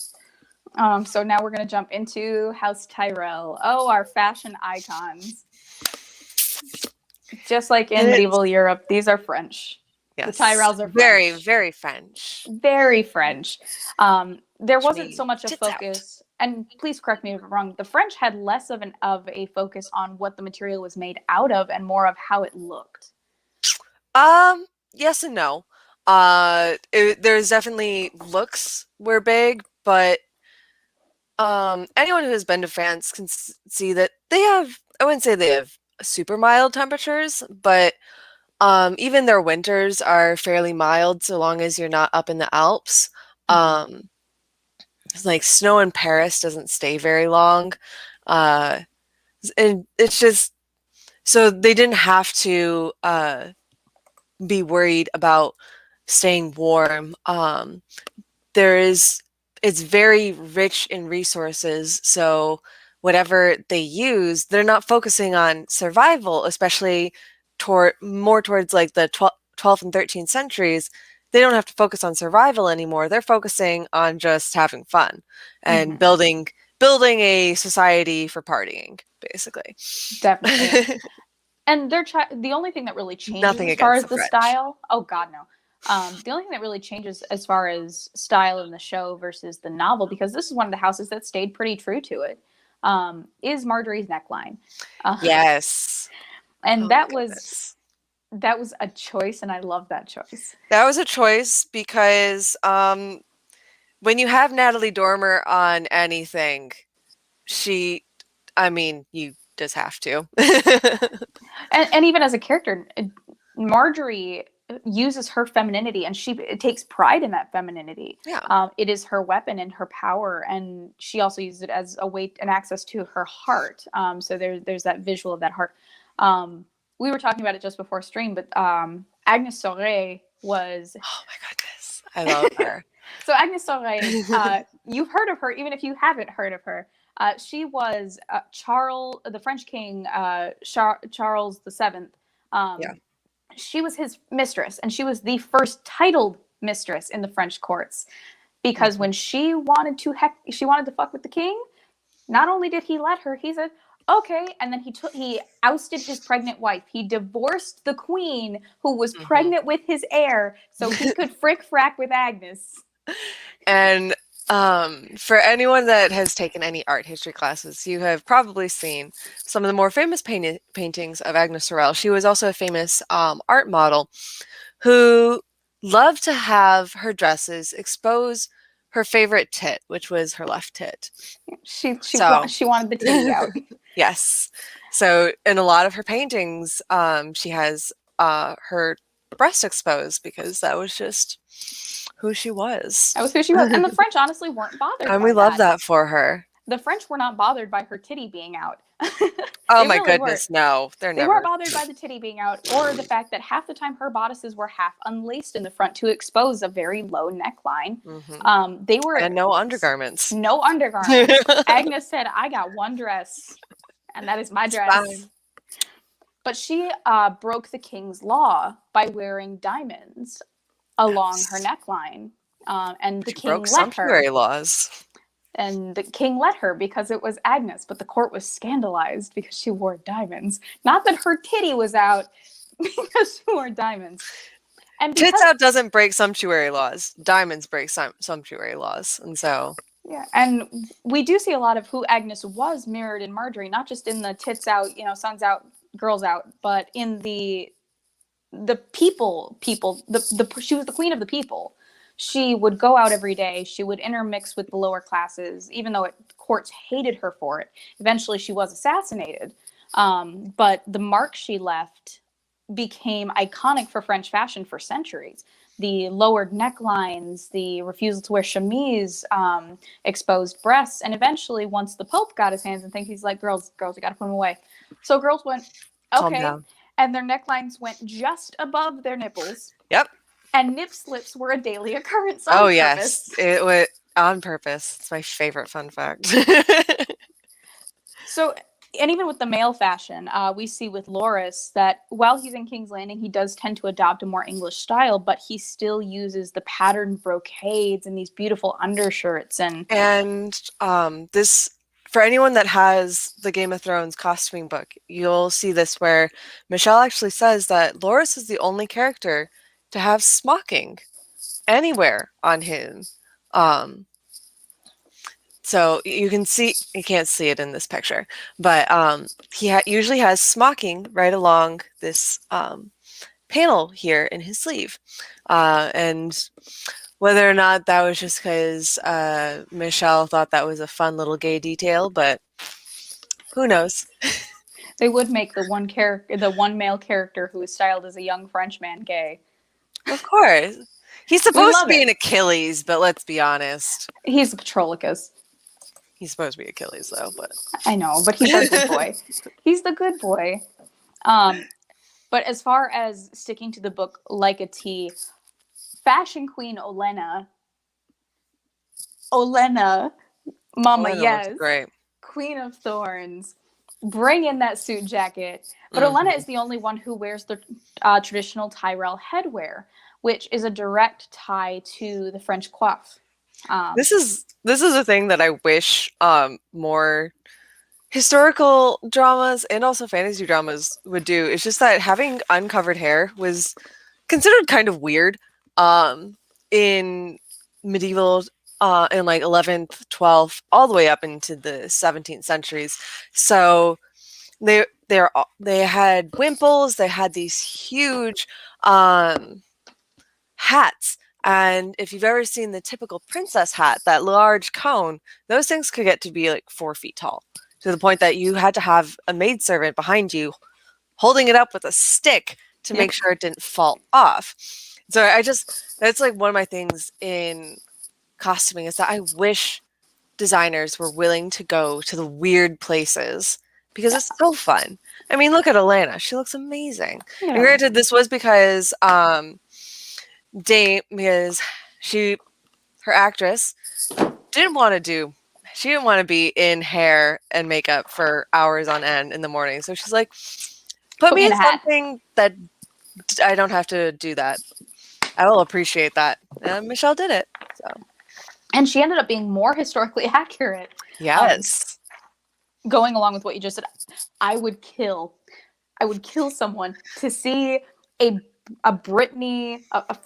So now we're going to jump into House Tyrell. Oh, our fashion icons. Just like in medieval Europe, these are French. Yes. The Tyrells are French. Very, very French. Very French. There wasn't so much a focus, and please correct me if I'm wrong, the French had less of a focus on what the material was made out of and more of how it looked. Yes and no. There's definitely looks were big, but anyone who has been to France can see that they have, I wouldn't say they have super mild temperatures, but even their winters are fairly mild so long as you're not up in the Alps. Like snow in Paris doesn't stay very long. And it's just, so they didn't have to be worried about staying warm. It's very rich in resources, so whatever they use, they're not focusing on survival, especially more towards like the 12th and 13th centuries. They don't have to focus on survival anymore. They're focusing on just having fun and building a society for partying, basically. Definitely. And the only thing that really changes as far as the style, oh God, no. The only thing that really changes as far as style in the show versus the novel, because this is one of the houses that stayed pretty true to it, is Marjorie's neckline. Yes. And that was a choice, and I love that choice. That was a choice because when you have Natalie Dormer on anything, you just have to. and even as a character, Marjorie uses her femininity, and she takes pride in that femininity. Yeah. It is her weapon and her power, and she also uses it as a way and access to her heart. So there's that visual of that heart. We were talking about it just before stream, but Agnes Sorey was... Oh my goodness. I love her. So Agnes Sorey, you've heard of her, even if you haven't heard of her. She was the French king, Charles VII. Yeah. She was his mistress, and she was the first titled mistress in the French courts, because when she wanted to fuck with the king, not only did he let her, he said, okay, and then he ousted his pregnant wife. He divorced the queen who was pregnant with his heir so he could frack with Agnes. And for anyone that has taken any art history classes, you have probably seen some of the more famous paintings of Agnes Sorel. She was also a famous art model who loved to have her dresses expose her favorite tit, which was her left tit. She wanted the titty out. Yes. So in a lot of her paintings, she has her breast exposed because that was just who she was. That was who she was. And the French honestly weren't bothered. And we love that for her. The French were not bothered by her titty being out. Oh my goodness, no. They weren't bothered by the titty being out, or the fact that half the time her bodices were half unlaced in the front to expose a very low neckline. They were... And no undergarments. No undergarments. Agnes said, I got one dress, and that is my dress. Fine. But she broke the king's law by wearing diamonds along her neckline, and the king broke let her. sumptuary laws. and the king let her because it was Agnes, but the court was scandalized because she wore diamonds. Not that her titty was out, because she wore diamonds. And because, Tits out doesn't break sumptuary laws. Diamonds break sumptuary laws, and so yeah, and we do see a lot of who Agnes was mirrored in Marjorie, not just in the tits out, sons out, girls out, but in the people. She was the queen of the people. She would go out every day. She would intermix with the lower classes, even though courts hated her for it. Eventually, she was assassinated. But the mark she left became iconic for French fashion for centuries. The lowered necklines, the refusal to wear chemise, exposed breasts, and eventually, once the Pope got his hands and things, he's like, "Girls, you got to put them away." So girls went, calm "Okay," down. and their necklines went just above their nipples. Yep. And nip slips were a daily occurrence on purpose. Yes, it was on purpose. It's my favorite fun fact. So, and even with the male fashion, we see with Loris that while he's in King's Landing, he does tend to adopt a more English style, but he still uses the patterned brocades and these beautiful undershirts. And this, for anyone that has the Game of Thrones costuming book, you'll see this where Michelle actually says that Loris is the only character to have smocking anywhere on him. So you can't see it in this picture, but he usually has smocking right along this panel here in his sleeve. And whether or not that was just because Michelle thought that was a fun little gay detail, but who knows? They would make the one male character who is styled as a young Frenchman gay. Of course. He's supposed to be an Achilles, but let's be honest. He's a Patrolicus. He's supposed to be Achilles, though, but... I know, but he's a good boy. He's the good boy. But as far as sticking to the book like a T, Fashion Queen Olenna, Mama, Olenna yes. looks great. Queen of Thorns. Bring in that suit jacket. But Olenna is the only one who wears the traditional Tyrell headwear, which is a direct tie to the French coif. This is a thing that I wish more historical dramas and also fantasy dramas would do. It's just that having uncovered hair was considered kind of weird in medieval in like 11th, 12th, all the way up into the 17th centuries. So they had wimples, they had these huge hats. And if you've ever seen the typical princess hat, that large cone, those things could get to be like 4 feet tall, to the point that you had to have a maidservant behind you holding it up with a stick to make sure it didn't fall off. So that's like one of my things in costuming, is that I wish designers were willing to go to the weird places, because it's so fun. I mean, look at Alana. She looks amazing. Yeah. And granted, this was because because her actress didn't want to be in hair and makeup for hours on end in the morning. So she's like, put me in something that I don't have to do that. I will appreciate that. And Michelle did it. So. And she ended up being more historically accurate. Yes. Going along with what you just said, I would kill someone to see a Brittany, a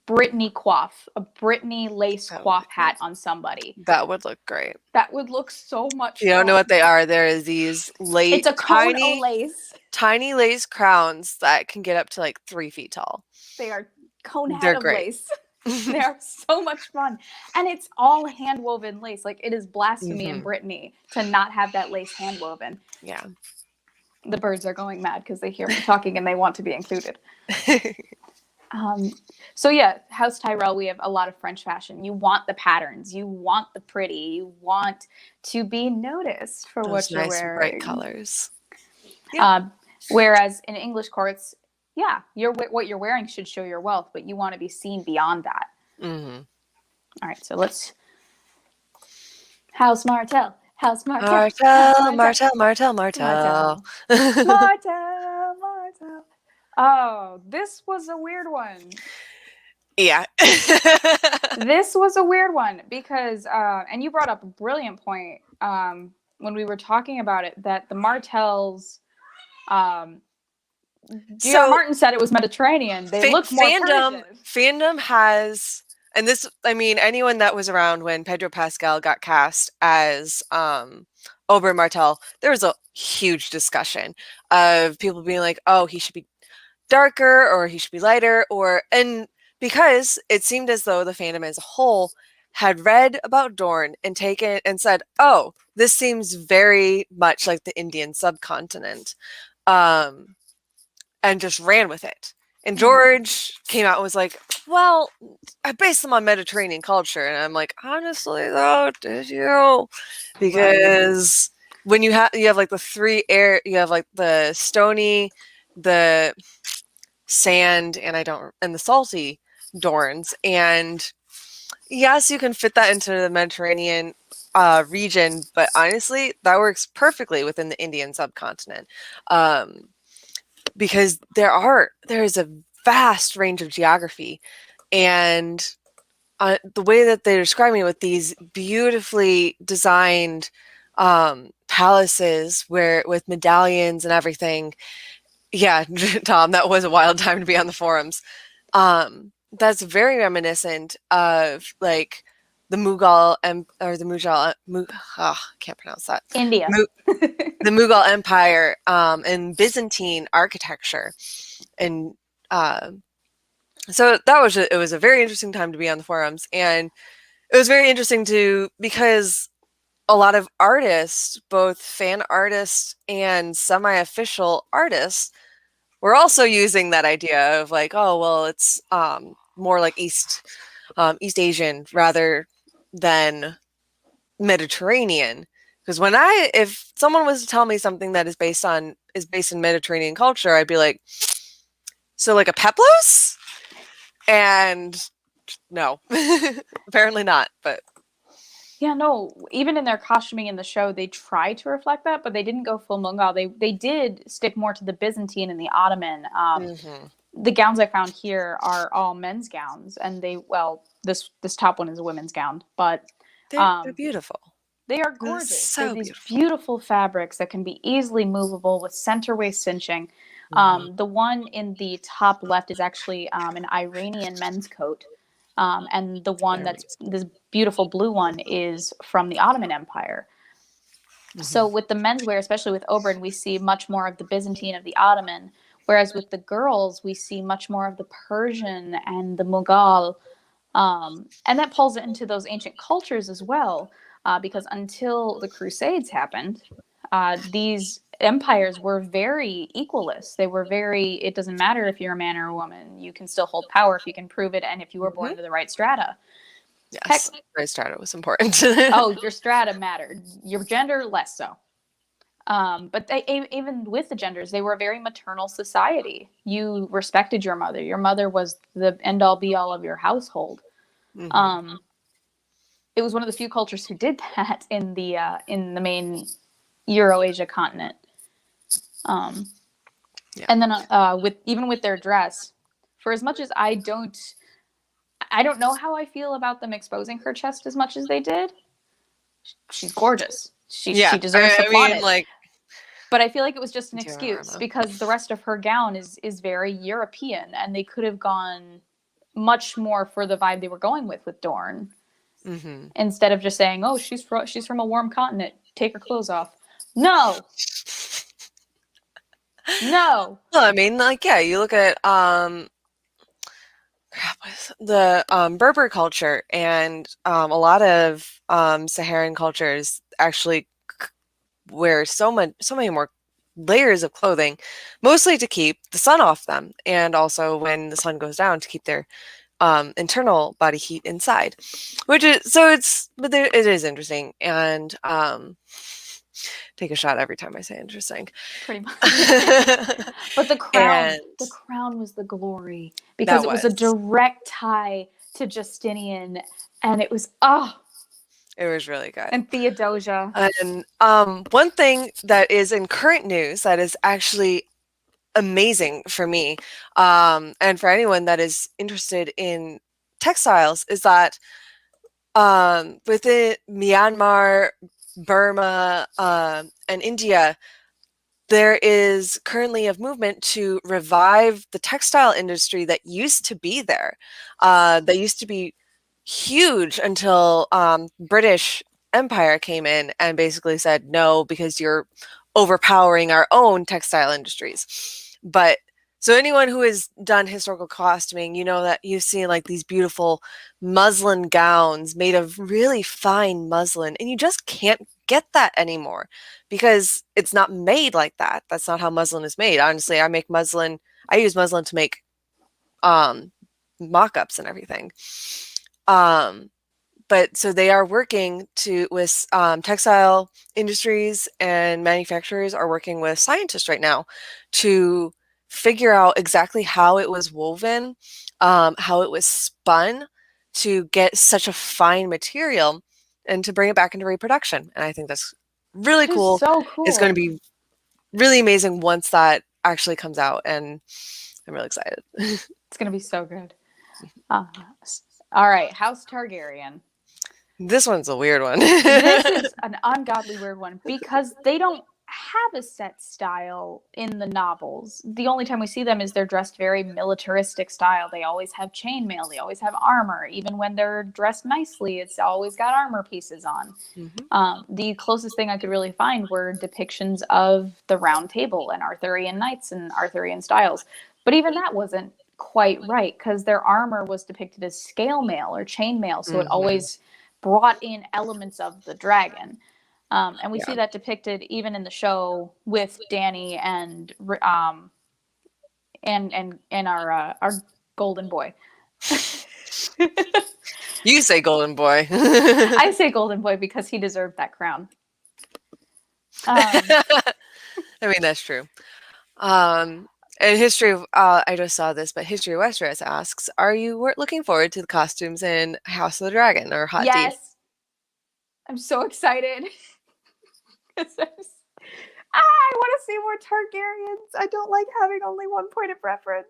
Brittany coif, a Brittany lace coif hat on somebody. That would look great. That would look so much fun. You don't know what they are. There is these it's a cone of lace. Tiny lace crowns that can get up to like 3 feet tall. They are cone hat of lace. They are so much fun. And it's all hand woven lace. Like, it is blasphemy in Brittany to not have that lace hand woven. Yeah. The birds are going mad because they hear me talking and they want to be included. So yeah, House Tyrell, we have a lot of French fashion. You want the patterns. You want the pretty. You want to be noticed for what you're wearing. Bright colors. Yeah. Whereas in English courts, what you're wearing should show your wealth, but you want to be seen beyond that. Mm-hmm. All right, so let's... House Martell. House Martell. Martell. Martell. Oh, this was a weird one. Yeah. This was a weird one because, and you brought up a brilliant point when we were talking about it, that the Martells, G.R. So Martin said it was Mediterranean. They look more Persian. fandom has, and this, I mean, anyone that was around when Pedro Pascal got cast as Oberyn Martell, there was a huge discussion of people being like, oh, he should be darker or he should be lighter, and because it seemed as though the fandom as a whole had read about Dorne and taken and said, oh, this seems very much like the Indian subcontinent. And just ran with it. And George came out and was like, well, I based them on Mediterranean culture. And I'm like, honestly, though, did you? Because when you have like the three you have like the stony, the sand, and the salty Dorns. And yes, you can fit that into the Mediterranean region, but honestly, that works perfectly within the Indian subcontinent. Because there is a vast range of geography, and the way that they're describing it with these beautifully designed palaces with medallions and everything. Yeah, Tom, that was a wild time to be on the forums. That's very reminiscent of like the Mughal can't pronounce that. India. The Mughal Empire and Byzantine architecture. And so it was a very interesting time to be on the forums. And it was very interesting because a lot of artists, both fan artists and semi-official artists, were also using that idea of like, oh, well, it's more like East Asian rather than Mediterranean. Because if someone was to tell me something that is based in Mediterranean culture, I'd be like, so like a peplos? And no, apparently not. But yeah, no. Even in their costuming in the show, they tried to reflect that, but they didn't go full Mughal. They did stick more to the Byzantine and the Ottoman. The gowns I found here are all men's gowns, and this top one is a women's gown, but they're beautiful. They are gorgeous. So They're these beautiful fabrics that can be easily movable with center waist cinching. The one in the top left is actually an Iranian men's coat. And the one this beautiful blue one is from the Ottoman Empire. So with the menswear, especially with Oberyn, we see much more of the Byzantine, of the Ottoman, whereas with the girls, we see much more of the Persian and the Mughal. And that pulls it into those ancient cultures as well, because until the Crusades happened, these empires were very equalist. They were it doesn't matter if you're a man or a woman, you can still hold power if you can prove it, and if you were born into the right strata. Yes, right strata was important. Oh, your strata mattered. Your gender, less so. But even with the genders, they were a very maternal society. You respected your mother. Your mother was the end-all, be-all of your household. It was one of the few cultures who did that in the main Euro-Asia continent. And then with their dress, for as much as I don't know how I feel about them exposing her chest as much as they did. She's gorgeous. She deserves the plaudit. But I feel like it was just an excuse because the rest of her gown is very European, and they could have gone much more for the vibe they were going with Dorne, instead of just saying, "Oh, she's from a warm continent. Take her clothes off." No. No. Well, I mean, you look at the Berber culture, and a lot of Saharan cultures actually wear so many more layers of clothing, mostly to keep the sun off them, and also when the sun goes down to keep their internal body heat inside. It is interesting, and take a shot every time I say interesting. Pretty much. But the crown was the glory because it was a direct tie to Justinian, and it was it was really good. And Theodosia. And one thing that is in current news that is actually amazing for me, and for anyone that is interested in textiles is that within Myanmar, Burma, and India, there is currently a movement to revive the textile industry that used to be there, that used to be huge until British Empire came in and basically said no because you're overpowering our own textile industries. But so anyone who has done historical costuming, you know that you've seen like these beautiful muslin gowns made of really fine muslin, and you just can't get that anymore because it's not made like that. That's not how muslin is made. Honestly, I use muslin to make mock-ups and everything. But so they are working with textile industries, and manufacturers are working with scientists right now to figure out exactly how it was woven, how it was spun to get such a fine material and to bring it back into reproduction. And I think that's really That is cool. so cool. It's going to be really amazing once that actually comes out, and I'm really excited. It's going to be so good. All right, House Targaryen. This one's a weird one. This is an ungodly weird one because they don't have a set style in the novels. The only time we see them is they're dressed very militaristic style. They always have chainmail, they always have armor. Even when they're dressed nicely, it's always got armor pieces on. The closest thing I could really find were depictions of the Round Table and Arthurian knights and Arthurian styles. But even that wasn't quite right because their armor was depicted as scale mail or chainmail, so it always brought in elements of the dragon. And we see that depicted even in the show with Dany and our golden boy. You say golden boy. I say golden boy because he deserved that crown. I mean, that's true. And History of, I just saw this, but History of Westeros asks, are you looking forward to the costumes in House of the Dragon or Hot Yes. D? I'm so excited. I want to see more Targaryens. I don't like having only one point of reference.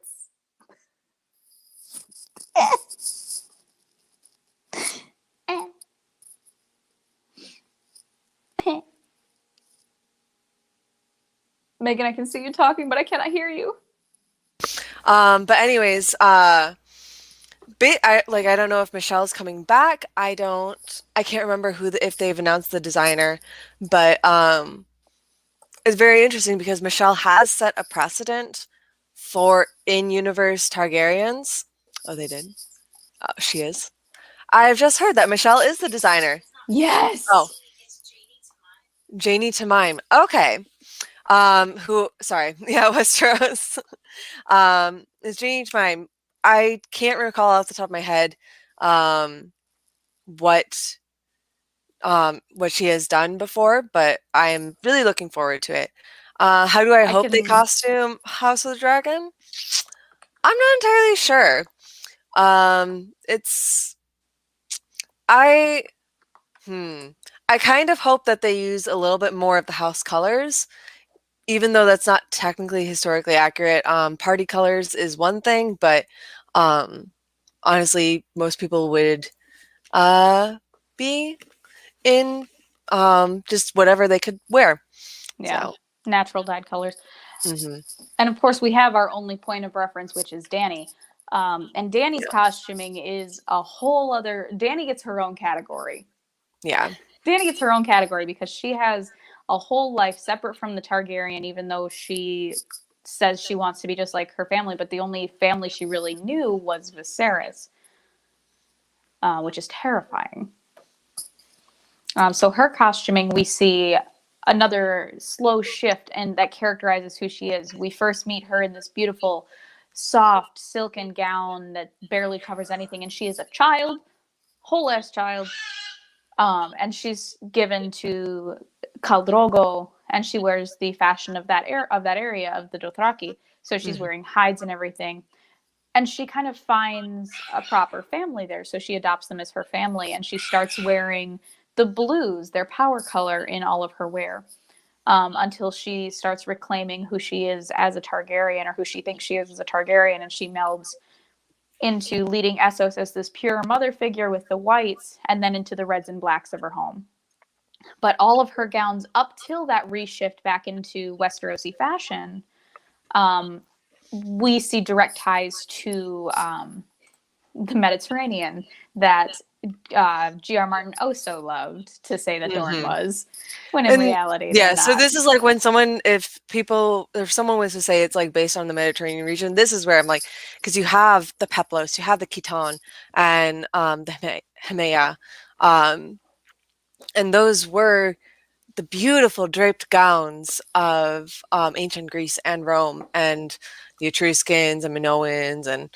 Meghan, I can see you talking, but I cannot hear you. But anyways, I don't know if Michelle's coming back. I can't remember if they've announced the designer, but it's very interesting because Michelle has set a precedent for in-universe Targaryens. Oh, they did? She is. I've just heard that Michelle is the designer. Yes. Oh. Janie Tamime. Okay. Westeros. Is Janie Tamime. I can't recall off the top of my head what she has done before, but I am really looking forward to it. How do I hope they costume House of the Dragon? I'm not entirely sure. I kind of hope that they use a little bit more of the house colors, even though that's not technically historically accurate. Party colors is one thing, but honestly, most people would be in just whatever they could wear. Yeah, so. Natural dyed colors. Mm-hmm. And of course, we have our only point of reference, which is Dany. And Dany's costuming is a whole other... Dany gets her own category. Yeah. Dany gets her own category because she has a whole life separate from the Targaryen, even though she says she wants to be just like her family. But the only family she really knew was Viserys, which is terrifying. So her costuming, we see another slow shift, and that characterizes who she is. We first meet her in this beautiful, soft, silken gown that barely covers anything, and she is a child, whole-ass child. And she's given to Khal Drogo, and she wears the fashion of that area of the Dothraki. So she's wearing hides and everything. And she kind of finds a proper family there. So she adopts them as her family, and she starts wearing the blues, their power color, in all of her wear. Until she starts reclaiming who she is as a Targaryen, or who she thinks she is as a Targaryen, and she melds into leading Essos as this pure mother figure with the whites, and then into the reds and blacks of her home. But all of her gowns up till that reshift back into Westerosi fashion, we see direct ties to the Mediterranean that G.R. Martin oh so loved to say that Dorne was, when in reality they're not. So this is like when if someone was to say it's like based on the Mediterranean region, this is where I'm like, because you have the peplos, you have the Khitan, and the Hemea, and those were the beautiful draped gowns of ancient Greece and Rome, and the Etruscans and Minoans and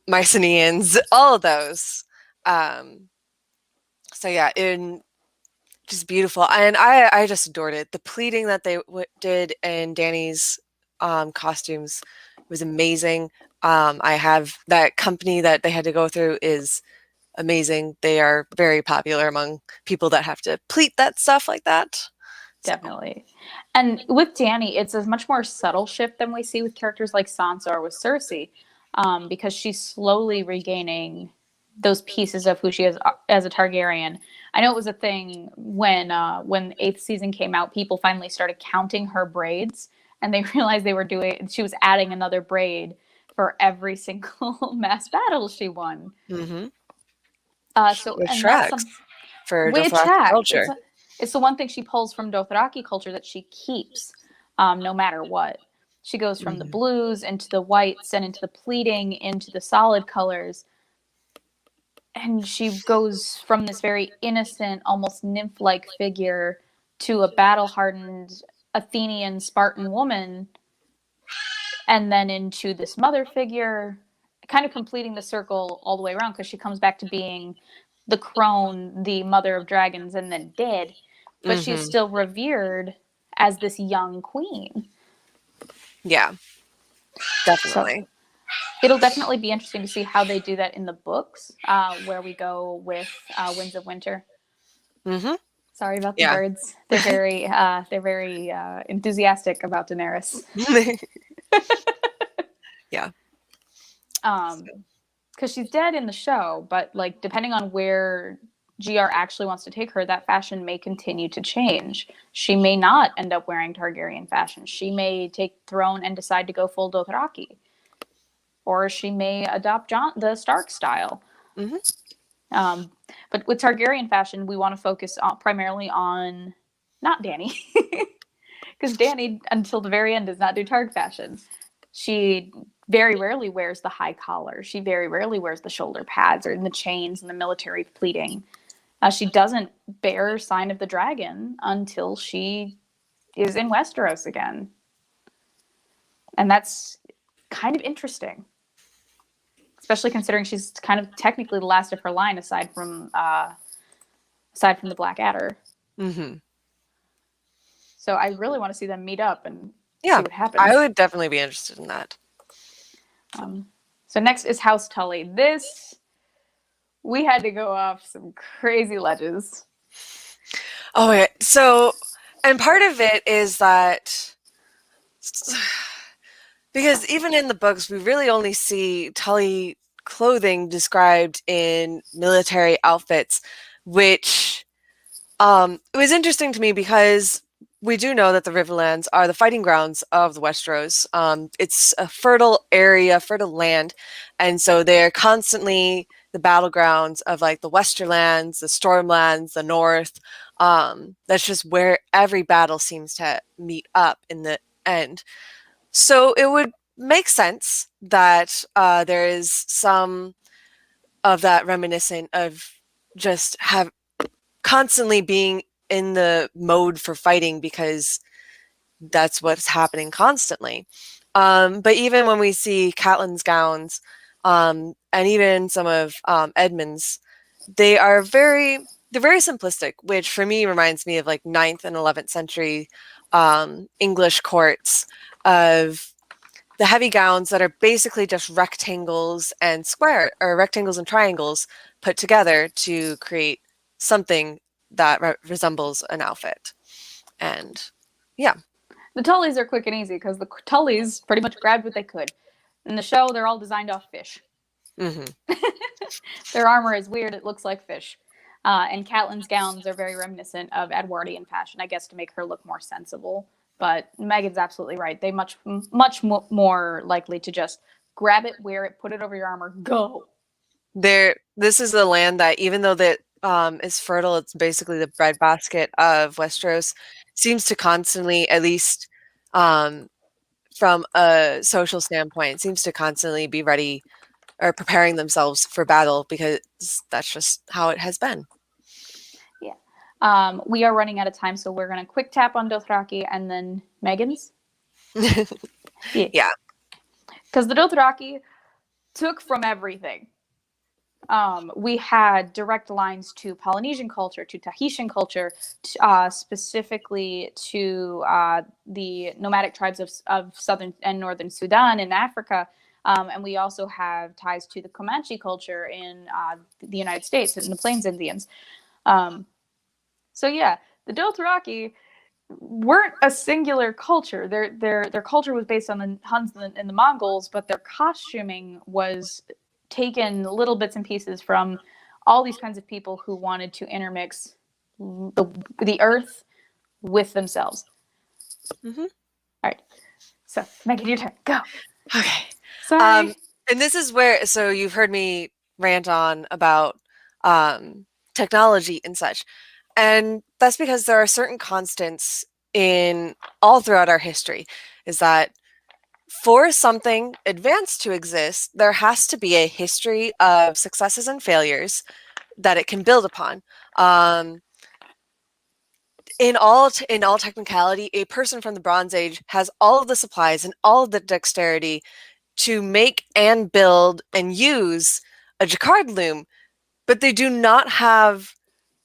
Mycenaeans, all of those. So yeah, just beautiful, and I just adored it. The pleating that they did in Dany's costumes was amazing. I have that company that they had to go through is amazing. They are very popular among people that have to pleat that stuff like that. Definitely. And with Dany, it's a much more subtle shift than we see with characters like Sansa or with Cersei, because she's slowly regaining those pieces of who she is as a Targaryen. I know it was a thing when the 8th season came out, people finally started counting her braids, and they realized she was adding another braid for every single mass battle she won. Mm-hmm. Which tracks for Dothraki culture. It's the one thing she pulls from Dothraki culture that she keeps, no matter what. She goes from the blues into the whites and into the pleating, into the solid colors. And she goes from this very innocent, almost nymph-like figure to a battle-hardened Athenian Spartan woman, and then into this mother figure, kind of completing the circle all the way around, because she comes back to being the crone, the mother of dragons, and then dead. But she's still revered as this young queen. Yeah, definitely. So it'll definitely be interesting to see how they do that in the books, where we go with Winds of Winter. Mm-hmm. Sorry about the birds. They're very enthusiastic about Daenerys. Yeah. Because she's dead in the show, but like depending on where GR actually wants to take her, that fashion may continue to change. She may not end up wearing Targaryen fashion. She may take throne and decide to go full Dothraki, or she may adopt the Stark style. Mm-hmm. But with Targaryen fashion, we want to focus primarily on not Dany, because Dany, until the very end, does not do Targ fashion. She very rarely wears the high collar. She very rarely wears the shoulder pads or the chains and the military pleating. She doesn't bear sign of the dragon until she is in Westeros again. And that's kind of interesting, especially considering she's kind of technically the last of her line, aside from the Blackadder. Mm-hmm. So I really want to see them meet up and see what happens. I would definitely be interested in that. So next is House Tully. This, we had to go off some crazy ledges. Oh, yeah. So, and part of it is that, because even in the books, we really only see Tully clothing described in military outfits, which it was interesting to me because we do know that the Riverlands are the fighting grounds of the Westeros. It's a fertile area, fertile land, and so they're constantly the battlegrounds of like the Westerlands, the Stormlands, the North. That's just where every battle seems to meet up in the end. So it would make sense that there is some of that reminiscent of just constantly being in the mode for fighting, because that's what's happening constantly. But even when we see Catelyn's gowns, and even some of Edmund's, they're very simplistic, which for me reminds me of like 9th and 11th century English courts, of the heavy gowns that are basically just rectangles and triangles put together to create something that resembles an outfit. And yeah. The Tullys are quick and easy because the Tullys pretty much grabbed what they could. In the show, they're all designed off fish. Mm-hmm. Their armor is weird. It looks like fish. And Catelyn's gowns are very reminiscent of Edwardian fashion, I guess, to make her look more sensible. But Megan's absolutely right. They much more likely to just grab it, wear it, put it over your armor, go. This is a land that, even though that is fertile, it's basically the breadbasket of Westeros, seems to constantly, at least from a social standpoint, seems to constantly be ready or preparing themselves for battle, because that's just how it has been. Yeah. We are running out of time, so we're going to quick tap on Dothraki and then Megan's. Yeah. Because the Dothraki took from everything. We had direct lines to Polynesian culture, to Tahitian culture, specifically to the nomadic tribes of southern and northern Sudan in Africa. And we also have ties to the Comanche culture in the United States, in the Plains Indians. So yeah, the Dothraki weren't a singular culture. Their culture was based on the Huns and the Mongols, but their costuming was taken little bits and pieces from all these kinds of people who wanted to intermix the earth with themselves. Mm-hmm. All right. So, Megan, your turn. Go. Okay. Sorry. And this is where, so you've heard me rant on about technology and such. And that's because there are certain constants in all throughout our history, is that for something advanced to exist, there has to be a history of successes and failures that it can build upon. In all technicality, a person from the Bronze Age has all of the supplies and all of the dexterity to make and build and use a jacquard loom, but they do not have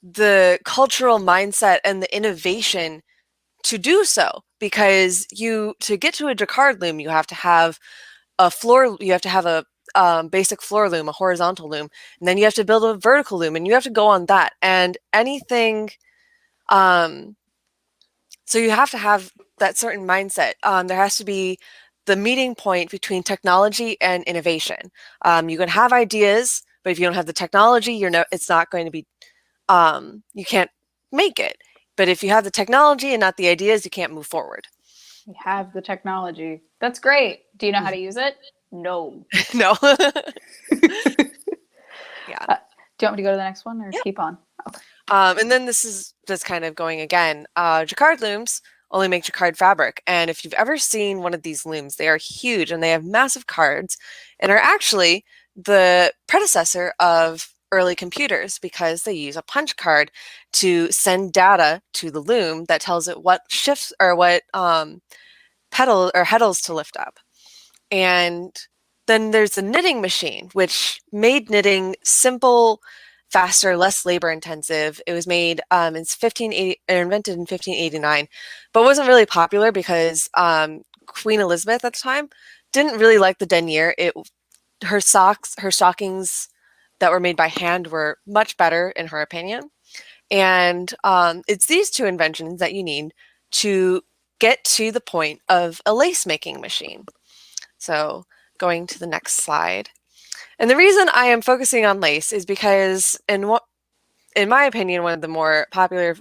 the cultural mindset and the innovation to do so, because to get to a jacquard loom, you have to have a basic floor loom, a horizontal loom, and then you have to build a vertical loom, and you have to go on that, and anything. So you have to have that certain mindset. There has to be the meeting point between technology and innovation. You can have ideas, but if you don't have the technology, it's not going to be. You can't make it. But if you have the technology and not the ideas, you can't move forward. We have the technology. That's great. Do you know how to use it? No. No. Yeah. Do you want me to go to the next one or keep on? Okay. And then this is just kind of going again. Jacquard looms only make jacquard fabric. And if you've ever seen one of these looms, they are huge and they have massive cards and are actually the predecessor of early computers, because they use a punch card to send data to the loom that tells it what shifts or what heddles to lift up. And then there's the knitting machine, which made knitting simple, faster, less labor intensive. It was made invented in 1589, but wasn't really popular because Queen Elizabeth at the time didn't really like the denier. Her stockings that were made by hand were much better in her opinion. And it's these two inventions that you need to get to the point of a lace making machine. So going to the next slide. And the reason I am focusing on lace is because in my opinion, one of the more popular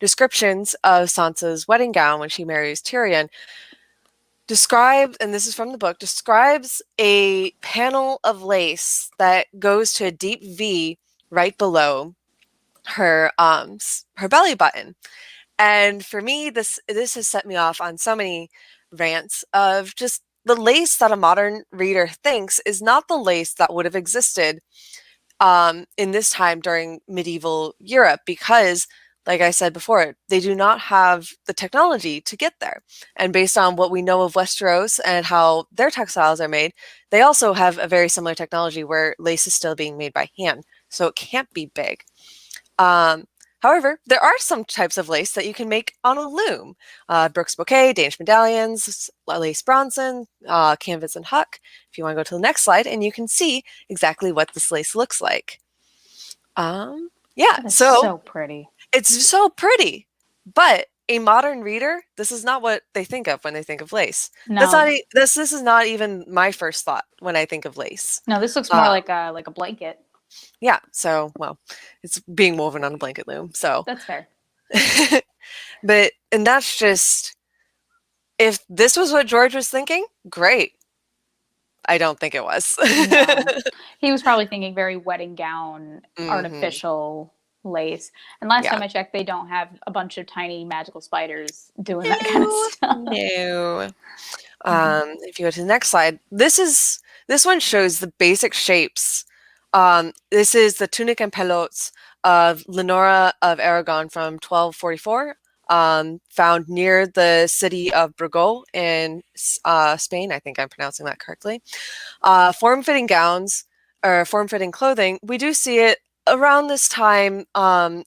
descriptions of Sansa's wedding gown when she marries Tyrion describes, and this is from the book, describes a panel of lace that goes to a deep V right below her belly button. And for me, this has set me off on so many rants of just the lace that a modern reader thinks is not the lace that would have existed in this time during medieval Europe, because, like I said before, they do not have the technology to get there. And based on what we know of Westeros and how their textiles are made, they also have a very similar technology where lace is still being made by hand. So it can't be big. However, there are some types of lace that you can make on a loom. Brooks Bouquet, Danish medallions, lace Bronson, canvas and huck. If you want to go to the next slide, and you can see exactly what this lace looks like. Yeah, so pretty. It's so pretty. But a modern reader, this is not what they think of when they think of lace. That's No, not this is not even my first thought when I think of lace. no, this looks more like a blanket. Yeah, so well, it's being woven on a blanket loom. So That's fair. and that's just, if this was what George was thinking, great. I don't think it was. No. He was probably thinking very wedding gown, Mhm. artificial lace. And last Yeah. time I checked, they don't have a bunch of tiny magical spiders doing that kind of stuff. No. If you go to the next slide, this one shows the basic shapes. This is the tunic and pelotes of Leonora of Aragon from 1244, found near the city of Burgos in Spain. I think I'm pronouncing that correctly. Form-fitting gowns or form-fitting clothing, we do see it around this time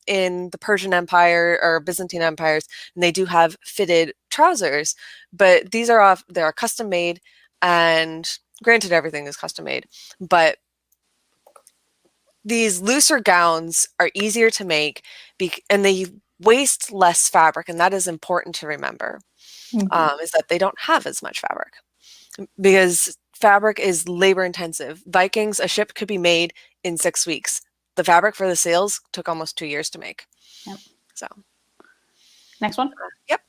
in the Persian Empire or Byzantine empires, and they do have fitted trousers, but these are they're custom made, and granted everything is custom made, but these looser gowns are easier to make and they waste less fabric, and that is important to remember. Is that they don't have as much fabric because fabric is labor intensive. Vikings, a ship could be made in 6 weeks. The fabric for the sails took almost 2 years to make. Yep. So, next one. Yep.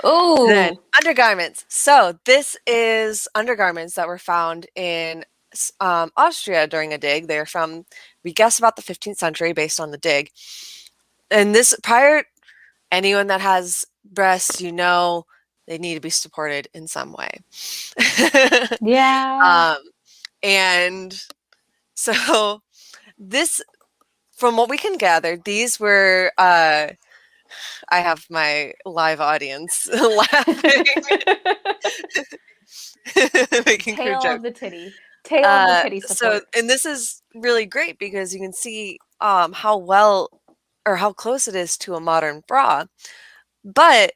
Oh, then undergarments. So this is undergarments that were found in Austria during a dig. They're from, we guess, about the 15th century based on the dig. And this anyone that has breasts, they need to be supported in some way. Yeah. And so this, from what we can gather, these were, I have my live audience laughing. Making Tail crude of the titty. Tail of the titty support. And this is really great because you can see how well or how close it is to a modern bra. But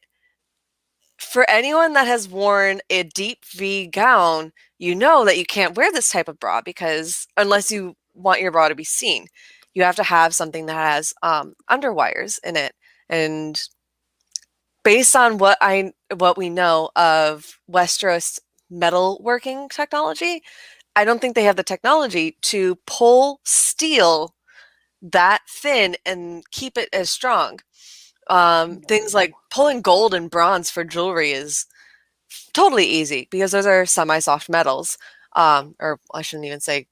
for anyone that has worn a deep V gown, you know that you can't wear this type of bra because unless you want your bra to be seen, you have to have something that has underwires in it. And based on what we know of Westeros metalworking technology, I don't think they have the technology to pull steel that thin and keep it as strong. Things like pulling gold and bronze for jewelry is totally easy because those are semi-soft metals. Or I shouldn't even say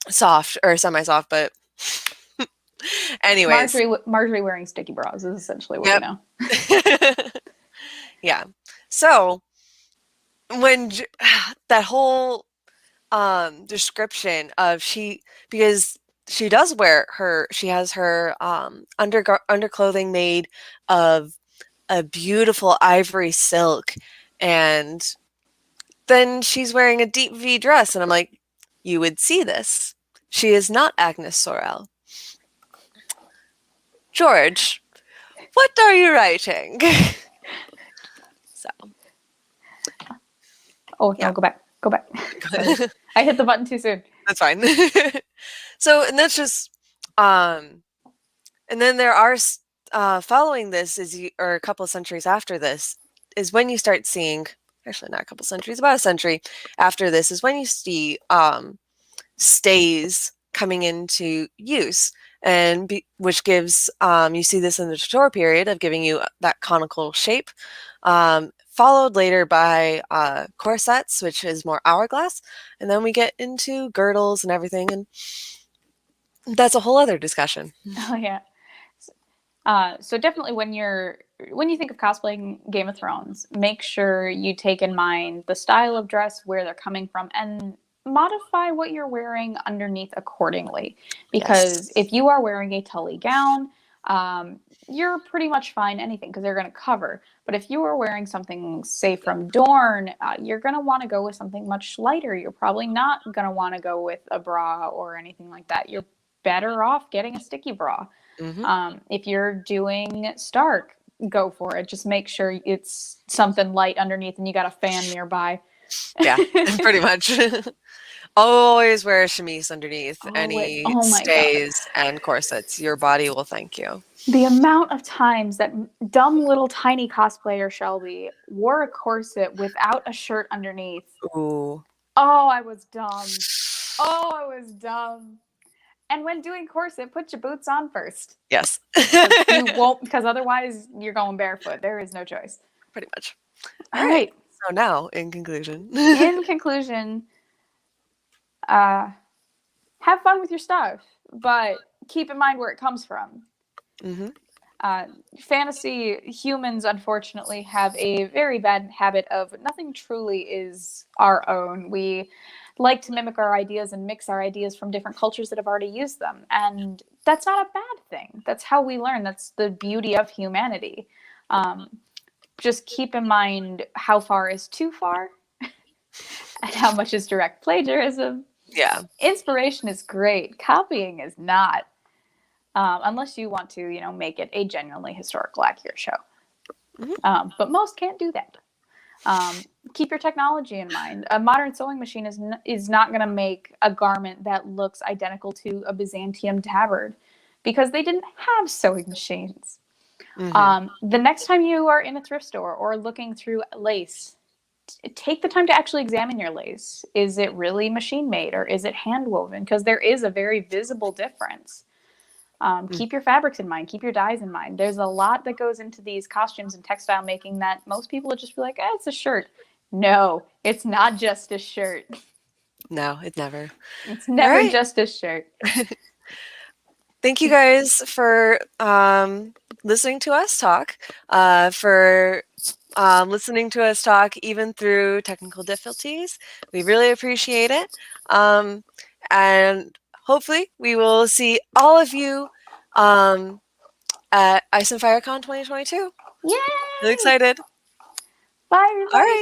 soft or semi-soft, but anyways. Marjorie wearing sticky bras is essentially what we know. Yeah. So when that whole description of because she does she has her underclothing made of a beautiful ivory silk, and then she's wearing a deep V dress, and I'm like, you would see this. She is not Agnes Sorel. George, what are you writing? So. Oh, yeah. No, go back. I hit the button too soon. That's fine. So, and that's just, and then there are, following this or a couple of centuries after this, is when you start seeing, actually not a couple of centuries, about a century after this is when you see stays coming into use, and which gives, you see this in the tutorial period of giving you that conical shape, followed later by corsets, which is more hourglass, and then we get into girdles and everything, and that's a whole other discussion. Oh yeah. So definitely when you think of cosplaying Game of Thrones, make sure you take in mind the style of dress, where they're coming from, and modify what you're wearing underneath accordingly. Because if you are wearing a Tully gown, you're pretty much fine anything because they're going to cover. But if you are wearing something, say, from Dorne, you're going to want to go with something much lighter. You're probably not going to want to go with a bra or anything like that. You're better off getting a sticky bra. Mm-hmm. If you're doing Stark, go for it. Just make sure it's something light underneath and you got a fan nearby. Yeah, pretty much. Always wear a chemise underneath any Oh my God. stays and corsets. Your body will thank you. The amount of times that dumb little tiny cosplayer Shelby wore a corset without a shirt underneath. Ooh. Oh, I was dumb. Oh, I was dumb. And when doing corset, put your boots on first. Yes. You won't, because otherwise you're going barefoot. There is no choice. Pretty much. All right. So now, in conclusion. In conclusion, have fun with your stuff, but keep in mind where it comes from. Mm-hmm. Fantasy humans, unfortunately, have a very bad habit of nothing truly is our own. We like to mimic our ideas and mix our ideas from different cultures that have already used them. And that's not a bad thing. That's how we learn. That's the beauty of humanity. Just keep in mind how far is too far and how much is direct plagiarism. Yeah. Inspiration is great. Copying is not. Unless you want to, make it a genuinely historical accurate show. Mm-hmm. But most can't do that. Keep your technology in mind. A modern sewing machine is not going to make a garment that looks identical to a Byzantium tabard because they didn't have sewing machines. Mm-hmm. The next time you are in a thrift store or looking through lace, take the time to actually examine your lace. Is it really machine made or is it hand woven? Because there is a very visible difference. Keep your fabrics in mind. Keep your dyes in mind. There's a lot that goes into these costumes and textile making that most people would just be like, it's a shirt. No, it's not just a shirt. No, it never. It's never just a shirt. Thank you guys for listening to us talk, for listening to us talk even through technical difficulties. We really appreciate it. And hopefully we will see all of you at Ice and Fire Con 2022. Yay! Really excited. Bye, everybody. All right.